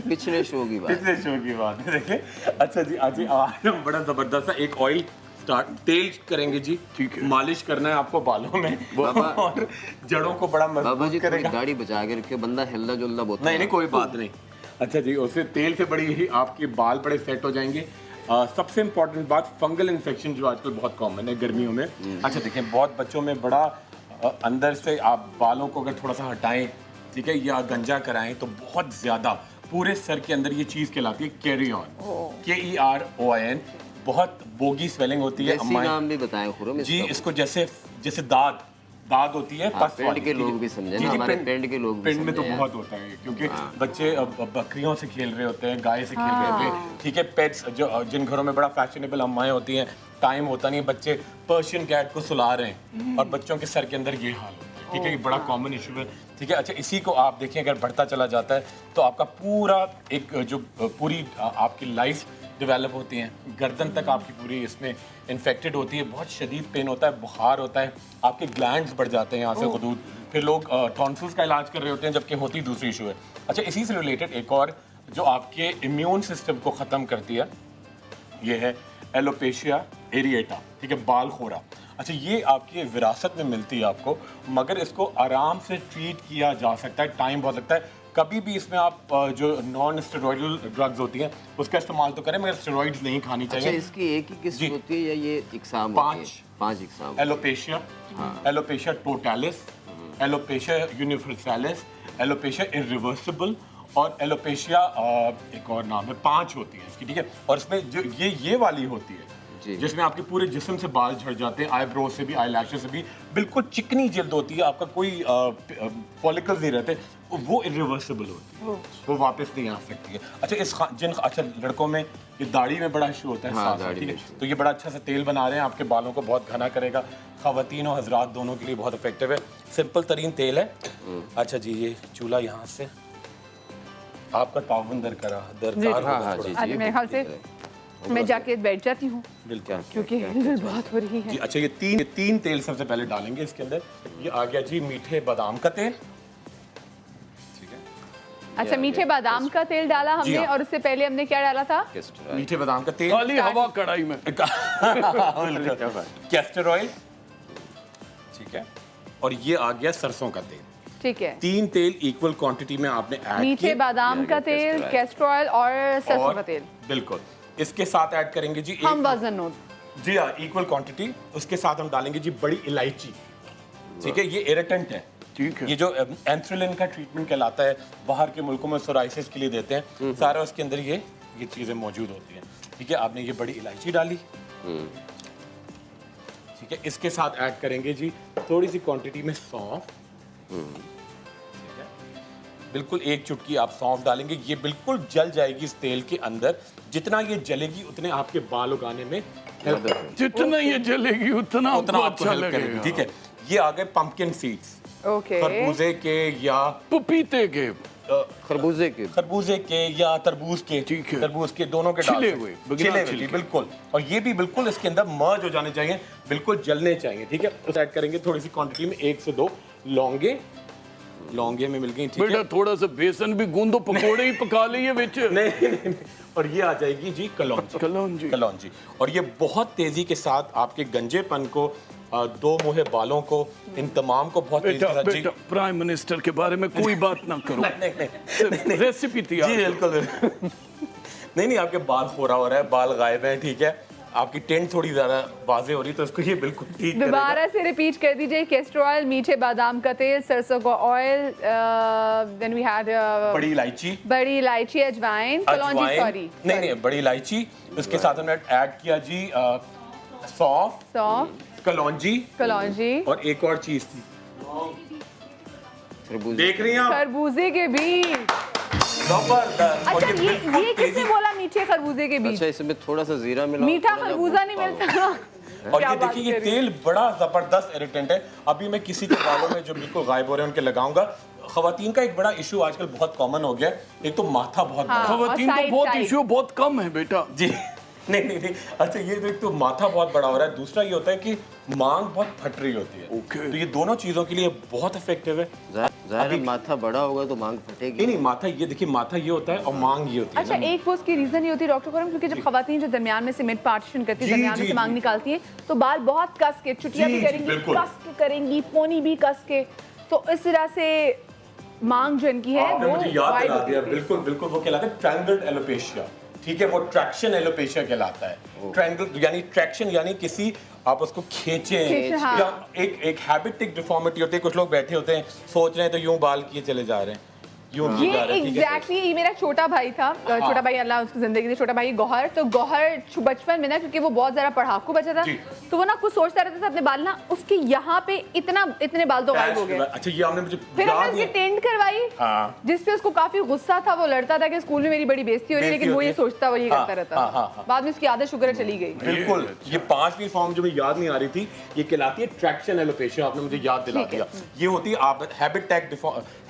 पिछले शो की बात। पिछले शो की बात है। देखिए अच्छा जी, आज हम बड़ा जबरदस्त सा एक ऑयल तेल करेंगे जी। ठीक है, मालिश करना है आपको बालों में और जड़ों को बड़ा मजबूत करेगा। दाढ़ी बचा के रखे, बंदा हिलना जुलना बहुत। नहीं कोई बात नहीं। अच्छा जी, उससे तेल से बड़ी ही आपके बाल बड़े सेट हो जाएंगे। सबसे इम्पोर्टेंट बात, फंगल इन्फेक्शन जो आजकल बहुत कॉमन है गर्मियों में। अच्छा देखें, बहुत बच्चों में बड़ा अंदर से आप बालों को अगर थोड़ा सा हटाएं, ठीक है, या गंजा कराएं तो बहुत ज़्यादा पूरे सर के अंदर ये चीज़ कहलाती है कैरियन, KEROIN। बहुत बोगी स्वेलिंग होती है। नाम भी बताएं खुरम जी, इसको जैसे दाद होती है। पेंड के लोग भी समझे ना, हमारे पेंड के लोग भी पेंड में तो बहुत होता है क्योंकि बच्चे बकरियों से खेल रहे होते हैं, गाय से खेल रहे होते हैं। ठीक है, पेट्स जो जिन घरों में बड़ा फैशनेबल अम्माएं होती हैं, टाइम होता नहीं है, बच्चे पर्शियन कैट को सुला रहे हैं और बच्चों के सर के अंदर ये हाल होता है। ठीक है, ये बड़ा कॉमन इशू है। ठीक है, अच्छा इसी को आप देखें अगर बढ़ता चला जाता है तो आपका पूरा एक जो पूरी आपकी लाइफ डेवलप होती हैं, गर्दन तक आपकी पूरी इसमें इन्फेक्टेड होती है, बहुत शदीद पेन होता है, बुखार होता है, आपके ग्लैंड्स बढ़ जाते हैं यहाँ से गुदूद, फिर लोग टॉन्सिल्स का इलाज कर रहे होते हैं जबकि होती दूसरी इशू है। अच्छा, इसी से रिलेटेड एक और जो आपके इम्यून सिस्टम को ख़त्म करती है, ये है एलोपेशिया एरिएटा। ठीक है, बाल खोरा। अच्छा, ये आपकी विरासत में मिलती है आपको, मगर इसको आराम से ट्रीट किया जा सकता है। टाइम बहुत लगता है, कभी भी इसमें आप जो नॉन स्टेरॉइडल ड्रग्स होती हैं उसका इस्तेमाल तो करें मगर स्टेरॉइड्स नहीं खानी चाहिए। अच्छा, इसकी एक ही किस्म होती है या ये इकसाम? पांच इकसाम। Alopecia, alopecia totalis, alopecia universalis, alopecia irreversible और एलोपेशिया एक और नाम है, 5 होती है इसकी, ठीक है। और इसमें जो ये वाली होती है जिसमें आपके पूरे जिस्म से बाल झड़ जाते हैं, आईब्रो से भी, आई लैशेस से भी, बिल्कुल चिकनी जल्द होती है, आपका कोई फॉलिकल्स नहीं रहते, वो इरिवर्सिबल होती है, वो वापस नहीं आ सकती है। अच्छा अच्छा लड़कों में ये दाढ़ी में बड़ा इशू होता है, हाँ, ठीक है, तो ये बड़ा अच्छा सा तेल बना रहे हैं, आपके बालों को बहुत घना करेगा, ख़वातीन और हजरात दोनों के लिए बहुत इफेक्टिव है, सिंपल तरीन तेल है। अच्छा जी, ये चूल्हा यहाँ से आपका ताउन दरकार हाँ, मेरे ख्याल से मैं जाके बैठ जाती हूँ क्योंकि हिलचल बहुत हो रही है। जी अच्छा, ये तीन तेल सबसे पहले डालेंगे इसके अंदर। ये आ गया जी मीठे बादाम का तेल, ठीक है। अच्छा, मीठे बादाम का तेल डाला हमने, हाँ। और उससे पहले हमने क्या डाला था? मीठे बादाम का तेल, काली हवा कढ़ाई में कैस्टर ऑयल, ठीक है। और ये आ गया सरसों का तेल, ठीक है। 3 तेल इक्वल क्वांटिटी में आपने ऐड किए। मीठे बादाम का तेल, कैस्टर ऑयल और सरसों का तेल, बिल्कुल। इसके साथ ऐड करेंगे जी हम वजन नोट, जी हाँ, इक्वल क्वांटिटी। उसके साथ हम डालेंगे जी बड़ी इलायची, ठीक है। ये इरिटेंट है, ठीक है। ये जो एंथ्रेलिन का ट्रीटमेंट कहलाता है, बाहर के मुल्कों में सोराइसिस के लिए देते हैं, सारा उसके अंदर ये चीजें मौजूद होती हैं, ठीक है। आपने ये बड़ी इलायची डाली, ठीक है। इसके साथ ऐड करेंगे जी थोड़ी सी क्वांटिटी में सौंफ, बिल्कुल 1 चुटकी आप सौंफ डालेंगे, ये बिल्कुल जल जाएगी इस तेल के अंदर। जितना ये जलेगी उतने आपके बाल उगाने में हेल्प करेगी, जितना ये जलेगी उतना आपको आपको हेल्प करेगी, ठीक है। ये आ गए पंपकिन सीड्स, ओके, खरबूजे के या पपीते के, खरबूजे के या तरबूज के, ठीक है, तरबूज के दोनों के छिले हुए बिल्कुल। और ये भी बिल्कुल इसके अंदर मर्ज हो जाने चाहिए, बिल्कुल जलने चाहिए, ठीक है। तो ऐड करेंगे थोड़ी सी क्वांटिटी में 1 से 2 लौंगे में मिल गई, ठीक है। बेटा थोड़ा सा बेसन भी गूंदो, पकोड़े ही पका लिए बिच। नहीं। और ये आ जाएगी जी कलौंजी। और ये बहुत तेजी के साथ आपके गंजेपन को, 2 मुहे बालों को, इन तमाम को बहुत तेजी के साथ। बेटा प्राइम मिनिस्टर के बारे में कोई बात ना करो, नहीं। रेसिपी तैयार जी बिल्कुल। नहीं, आपके बाल खोरा हो रहा है, बाल गायब हैं, ठीक है। आपकी टेंट थोड़ी ज्यादा वाजे हो रही है, तो इसको ये बिल्कुल ठीक दोबारा से रिपीट कर दीजिए। कैस्टर ऑयल, मीठे बादाम का तेल, सरसों का ऑयल, देन वी हैड बड़ी इलायची, अजवाइन, कलौंजी, सॉरी नहीं, बड़ी इलायची। उसके साथ हमने ऐड किया जी सौंफ, कलौंजी और एक और चीज थी, देख रही हैं आप, खरबूजे के बीज। जबरदस्त। अच्छा, ये किसने बोला मीठे खरबूजे के बीज? अच्छा, इसमें थोड़ा सा जीरा मिला, मीठा खरबूजा नहीं मिलता। और ये देखिए, ये तेल बड़ा जबरदस्त इरिटेंट है। अभी मैं किसी के बालों में जो बिल्कुल गायब हो रहे हैं उनके लगाऊंगा। खवातीन का एक बड़ा इशू आजकल बहुत कॉमन हो गया है, एक तो माथा बहुत बड़ा। खवातीन का बहुत इशू बहुत कम है बेटा जी। नहीं। अच्छा, ये तो एक तो माथा बहुत बड़ा हो रहा है, दूसरा ये होता है कि मांग बहुत फट रही होती है। तो ये दोनों चीजों के लिए बहुत इफेक्टिव है। ज़ाहिर माथा बड़ा होगा तो मांग फटेगी। नहीं, माथा ये देखिए, माथा ये होता है और मांग ये होती है। अच्छा, एक वो उसकी रीजन ये होती है डॉक्टर करम, क्योंकि जब खवातीन जो दरमियान में से मिड पार्टीशन करती है, दरमियान में से मांग निकालती है, तो बाल बहुत कस के, चुटिया भी करेंगी, कस के करेंगी, पोनी भी कस के, तो इस तरह से मांग जो इनकी है वो मुझे याद दिला दिया। बिल्कुल वो कहलाता है ट्रायंगल एलोपेशिया, ठीक है। वो ट्रैक्शन एलोपेशिया कहलाता है। ट्रायंगल यानी ट्रैक्शन यानी किसी आप उसको खींचें, हाँ। या एक हैबिटिक डिफॉर्मिटी होती है। कुछ लोग बैठे होते हैं, सोच रहे हैं तो यूं बाल किए चले जा रहे हैं, ये एग्जैक्टली मेरा छोटा भाई था, छोटा भाई अल्लाह उसकी जिंदगी दे, छोटा भाई गौहर। तो गौहर बचपन में ना, क्योंकि वो बहुत ज्यादा पढ़ाकू बच्चा था, तो वो ना कुछ सोचता रहता था अपने बाल ना, उसके यहाँ पे इतने बाल तो गायब हो गए। अच्छा, ये आपने मुझे फिर हमने उसकी टेंट करवाई, जिसपे उसको काफी गुस्सा था। वो लड़ता था कि स्कूल में मेरी बड़ी बेइज्जती हो रही है, लेकिन वो ये सोचता, वो ये करता रहता। बाद में उसकी आदत शुक्र चली गई। बिल्कुल, ये 5वीं फॉर्म जो मुझे याद नहीं आ रही थी, ये कहलाती है ट्रैक्शन एलोपेशिया। आपने मुझे याद दिला दिया। ये होती है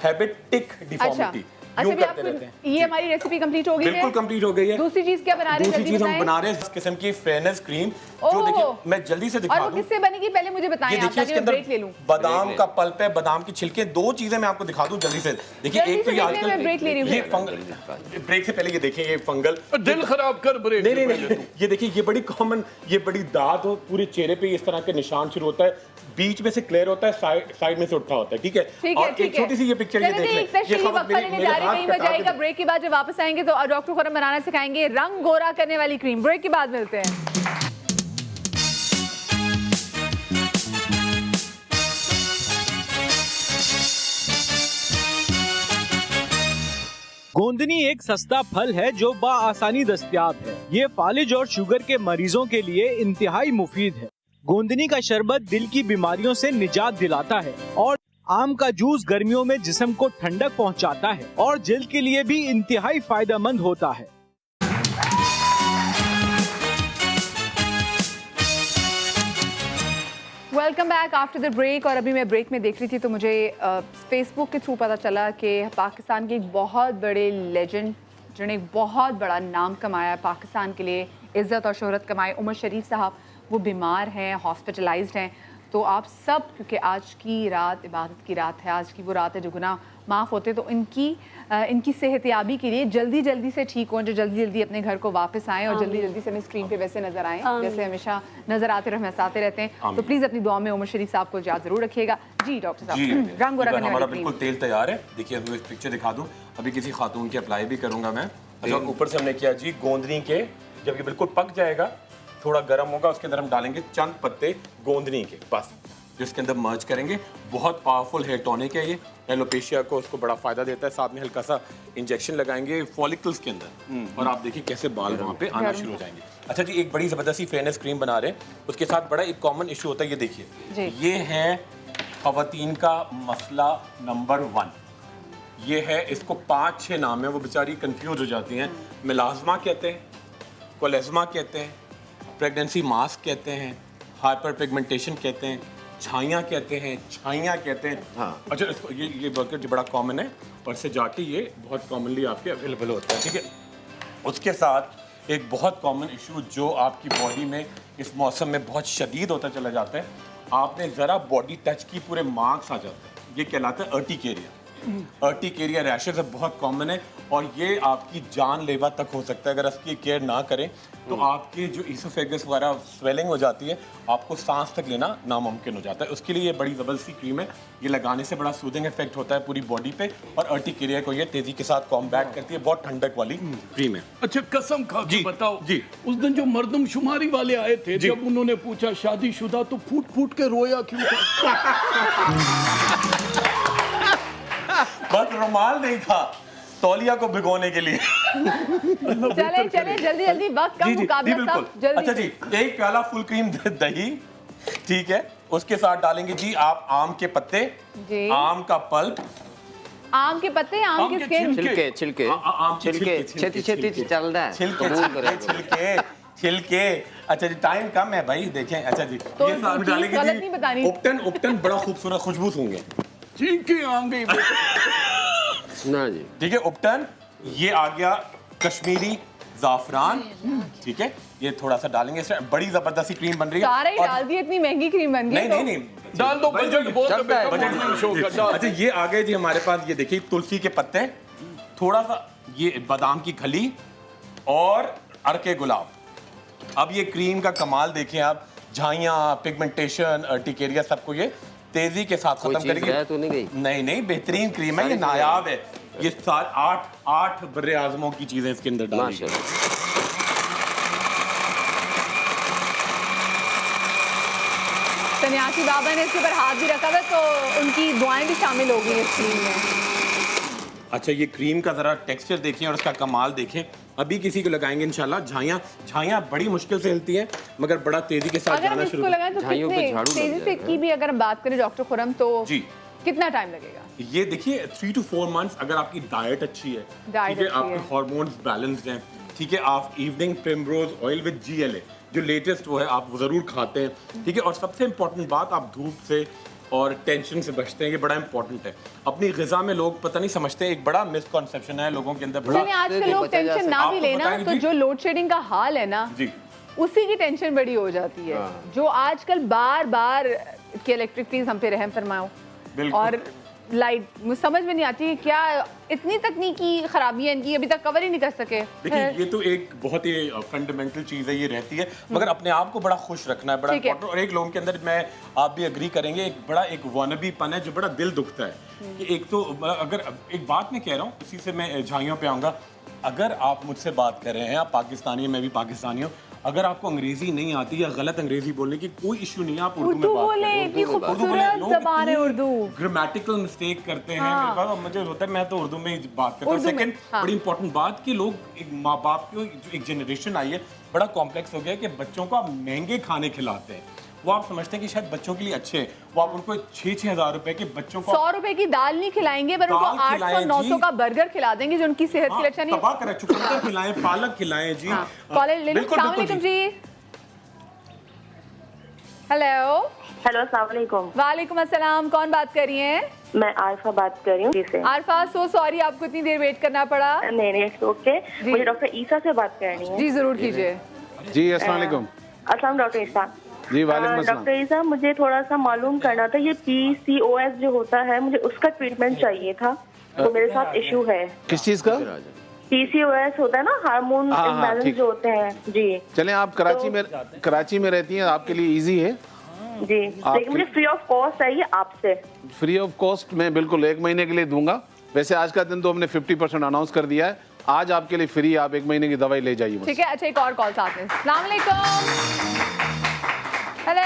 हैबिटिक डिफॉर्मिटी, अच्छा यूं भी करते रहते आपको ये हमारी रेसिपी कंप्लीट हो गई है? बिल्कुल कंप्लीट हो गई है। दूसरी चीज क्या बना रहे हैं? दूसरी जल्दी चीज हम बताएं। बना रहे हैं इस किस्म की फेयरनेस क्रीम, जो देखिए मैं जल्दी से दिखा और वो दूं। किससे बनेगी पहले मुझे बताएं ये आप, देखिए ताकि इसके मैं ब्रेक ले लूं। बादाम का पल्प है, बादाम की छिलके, दो चीजें मैं आपको दिखा दूं जल्दी से। देखिए जल्दी एक तो से ये देखने में ब्रेक ले रही हूं। ये फंगल, ब्रेक से पहले ये देखिए ये फंगल दिल खराब कर ब्रेक। नहीं नहीं नहीं, ये देखिए ये बड़ी कॉमन, ये बड़ी दाद हो पूरे चेहरे पे इस तरह के निशान शुरू होता है, बीच में से क्लियर होता है, साइड में से उठा होता है, ठीक है। और एक छोटी सी ये पिक्चर ये देख लें, ये खबर मेरे हाथ पे जाएगा। ब्रेक के बाद जब वापस आएंगे तो डॉक्टर खुरम बनाना सिखाएंगे रंग गोरा करने वाली क्रीम। ब्रेक के बाद मिलते हैं। गोंदनी एक सस्ता फल है जो आसानी दस्तयाब है। ये फालिज और शुगर के मरीजों के लिए इंतहाई मुफीद है। गोंदनी का शरबत दिल की बीमारियों से निजात दिलाता है और आम का जूस गर्मियों में जिस्म को ठंडक पहुंचाता है और जल्द के लिए भी इंतहाई फायदेमंद होता है। Welcome back after the break. और अभी मैं ब्रेक में देख रही थी तो मुझे फेसबुक के थ्रू पता चला कि पाकिस्तान के एक बहुत बड़े लेजेंड जिन्होंने एक बहुत बड़ा नाम कमाया, पाकिस्तान के लिए इज़्ज़त और शोहरत कमाए, उमर शरीफ साहब, वो बीमार हैं, हॉस्पिटलाइज्ड हैं। तो आप सब, क्योंकि आज की रात इबादत की रात है, आज की वो रात है जो गुनाह माफ़ होते, तो इनकी सेहतयाबी के लिए जल्दी से ठीक हों, जो जल्दी अपने घर को वापस आएँ और जल्दी से हमें स्क्रीन पे वैसे नज़र आएँ जैसे हमेशा नज़र आते रहे, हंसाते रहते हैं। तो प्लीज़ अपनी दुआ में उमर शरीफ साहब को याद ज़रूर रखिएगा। जी डॉक्टर साहब, रंग गोरा करने हमारा वाली बिल्कुल तेल तैयार है। देखिए अभी पिक्चर दिखा दूं, अभी किसी खातून की अप्लाई भी करूंगा मैं। अच्छा ऊपर से हमने किया जी गोंदनी के, जब ये बिल्कुल पक जाएगा, थोड़ा गर्म होगा, उसके अंदर हम डालेंगे चंद पत्ते गोंदनी के, बस जो इसके अंदर मर्ज करेंगे। बहुत पावरफुल हेयर टॉनिक है ये, एलोपेशिया को उसको बड़ा फायदा देता है। साथ में हल्का सा इंजेक्शन लगाएंगे फॉलिकल्स के अंदर और आप देखिए कैसे बाल वहाँ पे आना शुरू हो जाएंगे। अच्छा जी, एक बड़ी जबरदस्त सी फेयरनेस क्रीम बना रहे हैं, उसके साथ बड़ा एक कॉमन इशू होता है, ये देखिए ये है खवातीन का मसला नंबर 1। ये है, इसको 5-6 नाम है, वो बेचारी कंफ्यूज हो जाती हैं। मिलाजमा कहते हैं, कोलेजमा कहते हैं, प्रेगनेंसी मास्क कहते हैं, हाइपर पिगमेंटेशन कहते हैं, छाइयाँ कहते हैं, छाइयाँ कहते हैं। हाँ। अच्छा इसको ये बकेट बड़ा कॉमन है और इससे जाके ये बहुत कॉमनली आपके अवेलेबल होता है, ठीक है। उसके साथ एक बहुत कॉमन इशू जो आपकी बॉडी में इस मौसम में बहुत शदीद होता चला जाता है, आपने ज़रा बॉडी टच की पूरे मार्क्स आ जाते हैं, ये कहलाता है अर्टिकेरिया। अर्टिकेरिया रैशेज बहुत कॉमन है और ये आपकी जानलेवा तक हो सकता है अगर इसकी केयर ना करें तो आपके जो इसोफेगस वगैरह स्वेलिंग हो जाती है, आपको सांस तक लेना नामुमकिन हो जाता है। उसके लिए ये बड़ी ज़बरदस्त क्रीम है, ये लगाने से बड़ा सूदिंग इफेक्ट होता है पूरी बॉडी पे और अर्टिकेरिया को ये तेजी के साथ कॉम्बैट करती है। बहुत ठंडक वाली क्रीम है। अच्छा कसम खा के बताओ जी, उस दिन जो मर्दमशुमारी वाले आए थे, जब उन्होंने पूछा शादीशुदा तो फूट के रोया क्यों था? बस रुमाल नहीं था, तौलिया को भिगोने के लिए। चले जल्दी वक्त का मुकाबला सब जल्दी। अच्छा जी, एक प्याला फुल क्रीम दही, ठीक है, उसके साथ डालेंगे जी आप आम के पत्ते, आम का पल्प, आम के पत्ते, आम के स्किन, छिलके चल रहा है, छिलके। अच्छा जी टाइम कम है भाई, देखें। अच्छा जी तो ये साथ में डालेंगे जी उपटन बड़ा खूबसूरत खुशबू होंगे, ना जी, ठीक है। उपटन, ये आ गया कश्मीरी जाफरान, ठीक है, ये थोड़ा सा डालेंगे, इसमें बड़ी जबरदस्त क्रीम बन रही है। सारा ही डाल दिए, इतनी महंगी क्रीम बन गई। नहीं डाल दो, बजट बहुत है, बजट। अच्छा ये आ गए जी हमारे पास, ये देखिए तुलसी के पत्ते, थोड़ा सा ये बादाम की खली और अरके गुलाब। अब ये क्रीम का कमाल देखें आप, झाइयाँ, पिगमेंटेशन, अर्टिकेरिया, सबको ये तेजी के साथ खत्म करेगी। तो नहीं गई? नहीं, बेहतरीन क्रीम है, ये नायाब है। ये 8 बर्रे आजमों की चीजें इसके अंदर डाली गई। सन्यासी बाबा ने इसके ऊपर हाथ भी रखा था तो उनकी दुआएं भी शामिल हो गई इस क्रीम में। अच्छा ये क्रीम का जरा टेक्सचर देखें और उसका कमाल देखें। अभी किसी को लगाएंगे इंशाल्लाह। झाइयाँ बड़ी मुश्किल से हिलती हैं मगर बड़ा तेजी के साथ जाना शुरू करते हैं। झाइयों पे झाड़ू लग जाएगा। तेजी से की भी अगर हम बात करें डॉक्टर खुरम तो जी कितना टाइम लगेगा? ये देखिए 3 to 4 months अगर आपकी डाइट अच्छी है, ठीक है, आपके हार्मोन्स बैलेंस्ड हैं, ठीक है, आप evening primrose oil with GLA जो लेटेस्ट वो है आप जरूर खाते हैं, ठीक है। और सबसे इम्पोर्टेंट बात, आप धूप से और टेंशन से बचते हैं, ये बड़ा इंपॉर्टेंट है। अपनी ग़िज़ा में लोग पता नहीं समझते, एक बड़ा मिसकॉन्सेप्शन है लोगों के अंदर। बड़ा आजकल लोग टेंशन ना भी लेना तो जो लोड शेडिंग का हाल है ना जी, उसी की टेंशन बड़ी हो जाती है। जो आजकल बार बार कि इलेक्ट्रिक प्लीज हम पे रहम फरमाओ, और लाइट मुझे समझ में नहीं आती है क्या इतनी तकनीकी खराबी है इनकी, अभी तक कवर ही नहीं कर सके। देखिए ये तो एक बहुत ही फंडामेंटल चीज़ है, ये रहती है, मगर अपने आप को बड़ा खुश रखना है, बड़ा इम्पोर्टेंट। और एक लोगों के अंदर, मैं आप भी एग्री करेंगे, एक बड़ा एक वानबीपन है जो बड़ा दिल दुखता है कि एक तो अगर एक बात मैं कह रहा हूँ, इसी से मैं झाइयों पे आऊँगा, अगर आप मुझसे बात कर रहे हैं, आप पाकिस्तानी, मैं भी पाकिस्तानी हूँ, अगर आपको अंग्रेजी नहीं आती या गलत अंग्रेजी बोलने की कोई इशू नहीं है, आप उर्दू में बात करें। इतनी खूबसूरत ज़बान है उर्दू। ग्रामेटिकल मिस्टेक करते हैं, मेरे पास मुझे होता है, मैं तो उर्दू में ही बात करता हूँ। सेकंड बड़ी इंपॉर्टेंट बात कि लोग एक माँ बाप की जो एक जनरेशन आई है, बड़ा कॉम्प्लेक्स हो गया कि बच्चों को आप महंगे खाने खिलाते हैं, वो आप समझते हैं कि शायद बच्चों के लिए अच्छे हैं, वो आप उनको 6-6 हज़ार रुपए के बच्चों को 100 रुपए की दाल नहीं खिलाएंगे, पर उनको 800-900 का बर्गर खिला देंगे जो उनकी सेहत के लिए अच्छा नहीं है। चुकंदर खिलाएं, पालक खिलाएं जी। अस्सलाम वालेकुम जी। हेलो अस्सलाम वालेकुम। वालेकुम अस्सलाम, कौन बात कर रही हैं? मैं आरफा बात कर रही हूँ। आरफा, सो सॉरी आपको इतनी देर वेट करना पड़ा। नहीं ओके, मुझे डॉक्टर ईसा से बात करनी है। जी जरूर कीजिए। जी अस्सलाम वालेकुम। अस्सलाम डॉक्टर ईसा। जी वालेकुम अस्सलाम। डॉक्टर ईसा, मुझे थोड़ा सा मालूम करना था, ये PCOS जो होता है, मुझे उसका ट्रीटमेंट चाहिए था, तो मेरे साथ इशू है। किस चीज का? PCOS होता है ना, हार्मोन इम्बैलेंस जो होते हैं जी। चलें, आप कराची में रहती हैं, आपके लिए इजी है जी, लेकिन मुझे फ्री ऑफ कॉस्ट चाहिए आपसे। फ्री ऑफ कॉस्ट मैं बिल्कुल 1 महीने के लिए दूंगा। वैसे आज का दिन तो हमने 50% अनाउंस कर दिया है, आज आपके लिए फ्री, आप 1 महीने की दवाई ले जाइए। ठीक है, अच्छा एक और कॉल साथ में। अस्सलाम वालेकुम। हेलो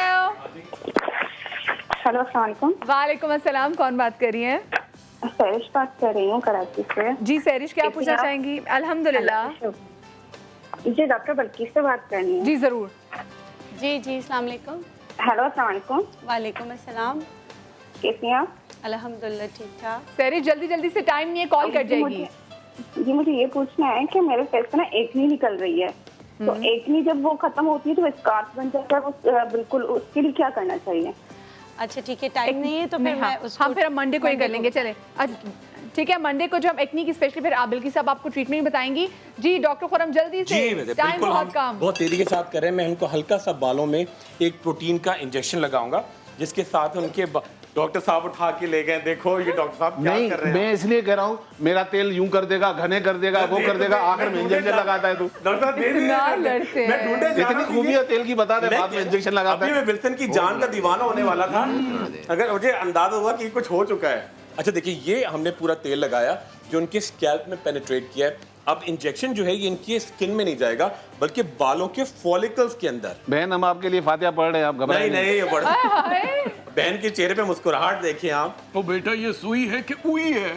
अस्सलाम वालेकुम। वालेकुम अस्सलाम, कौन बात कर रही हैं? सैरिश बात कर रही हूँ कराची से। जी सैरिश, क्या पूछना चाहेंगी? अल्हम्दुलिल्लाह। जी डॉक्टर बल्कीस से बात करनी है। जी जरूर। जी अस्सलाम वालेकुम। हेलो अस्सलाम वालेकुम। वालेकुम अस्सलाम। कैसी हैं आप? अल्हम्दुलिल्लाह ठीक ठाक। सैरिश जल्दी जल्दी से, टाइम नहीं है, कॉल कट जाएगी। जी मुझे ये पूछना है कि मेरे फेस पे ना एक्नी निकल रही है, तो एक्नी जब वो खत्म होती है तो स्कार्फ बन जाता है, वो बिल्कुल उसके लिए क्या करना चाहिए? अच्छा ठीक है, टाइम नहीं है तो फिर मैं उसको हम फिर मंडे को ही कर लेंगे। चले ठीक है, मंडे को जो हम एक्नी की स्पेशली फिर आप बल्कि साहब आपको ट्रीटमेंट बताएंगी। जी डॉक्टर खुरम जल्दी से, टाइम बहुत कम। बहुत तेजी के साथ कर रहे हैं। मैं इनको हल्का सा बालों में एक प्रोटीन का इंजेक्शन लगाऊंगा, जिसके साथ उनके डॉक्टर साहब उठा के ले गए, देखो ये डॉक्टर साहब क्या कर रहे हैं। मैं इसलिए कह रहा हूँ, मेरा तेल यूं कर देगा, घने कर देगा, वो कर देगा, आखिर में इंजेक्शन लगाता है तू। इतनी खूबियां तेल की बता दे, बाद में इंजेक्शन लगाता है। मैं विल्सन की जान का दीवाना होने वाला था, अगर मुझे अंदाजा हुआ कि कुछ हो चुका है। अच्छा देखिए, ये हमने पूरा तेल लगाया जो उनके स्कैल्प में पेनिट्रेट किया है। अब इंजेक्शन जो है ये इनकी स्किन में नहीं जाएगा, बल्कि बालों के फॉलिकल्स के अंदर। बहन हम आपके लिए फातिहा पढ़ रहे हैं, आप घबराएं नहीं, ये बड़ा बहन के चेहरे पे मुस्कुराहट देखिए आप। तो बेटा ये सुई है कि उई है?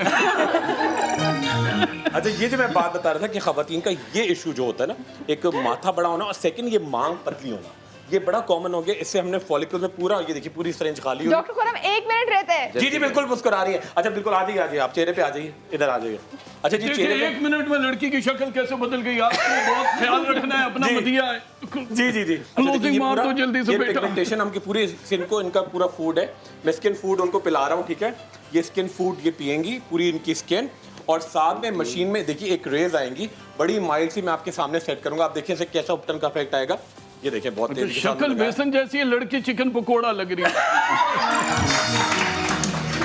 अच्छा ये जो मैं बात बता रहा था कि खवातीन का ये इशू जो होता है ना, एक माथा बड़ा होना और सेकंड ये मांग पतली होना, ये बड़ा कॉमन हो गया। इससे हमने फॉलिकल में पूरा, ये देखिए पूरी सिरिंज खाली हो। डॉक्टर खुरम 1 मिनट रहते हैं। जी बिल्कुल मुस्कुरा रही है। अच्छा बिल्कुल आ जाइए आप चेहरे पे आ जाइए, इधर आ जाइए। अच्छा जी चेहरे पे 1 मिनट में लड़की की शक्ल कैसे बदल गई, आपको बहुत ख्याल रखना है अपना मदिया है। जी क्लोजिंग मार दो जल्दी से बेटा। पिगमेंटेशन हमकी पूरी स्किन को, इनका पूरा फूड है, मैं स्किन फूड उनको पिला रहा हूँ, ठीक है। ये स्किन फूड ये पियेंगी पूरी इनकी स्किन, और साथ में मशीन में देखिए एक रेज आएंगी, बड़ी माइल्ड सी, मैं आपके सामने सेट करूंगा, आप देखिए कैसा उपटन का इफेक्ट आएगा। ये देखिए बहुत तेज शक्ल बेसन जैसी है, लड़की चिकन पकोड़ा लग रही है।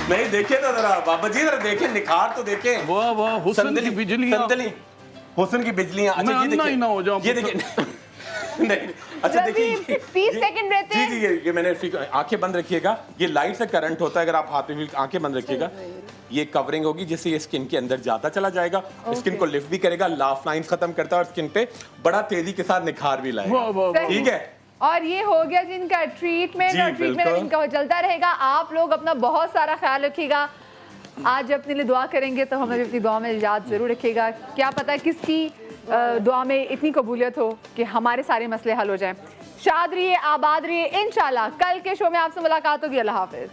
नहीं देखिए तो जरा बाबा जी, जरा देखिए निखार तो देखें। वाह वाह, हुस्न की बिजलियां, हुस्न की बिजलियां। अच्छा ये देखिए, ना हो जाओ ये देखिए नहीं अच्छा देखिए 30 सेकंड रहते हैं। जी ये मैंने आंखें बंद रखिएगा, ये लाइट से करंट होता है, अगर आप हाथ में आंखें बंद रखिएगा, ये कवरिंग होगी जिससे ये स्किन के अंदर जाता चला जाएगा, स्किन को लिफ्ट भी करेगा, लाफ लाइंस खत्म करता है और स्किन पे बड़ा तेजी के साथ निखार भी लाएगा। ठीक है, और ये हो गया जिनका ट्रीटमेंट, और ट्रीटमेंट इनका चलता रहेगा। आप लोग अपना बहुत सारा ख्याल रखिएगा। आज अपने लिए दुआ करेंगे तो हमें अपनी दुआ में याद जरूर रखिएगा। क्या पता किसकी दुआ में इतनी कबूलियत हो कि हमारे सारे मसले हल हो जाएं। शाद रहिए, आबाद रहिए। इंशाल्लाह कल के शो में आपसे मुलाकात होगी। अल्लाह हाफिज।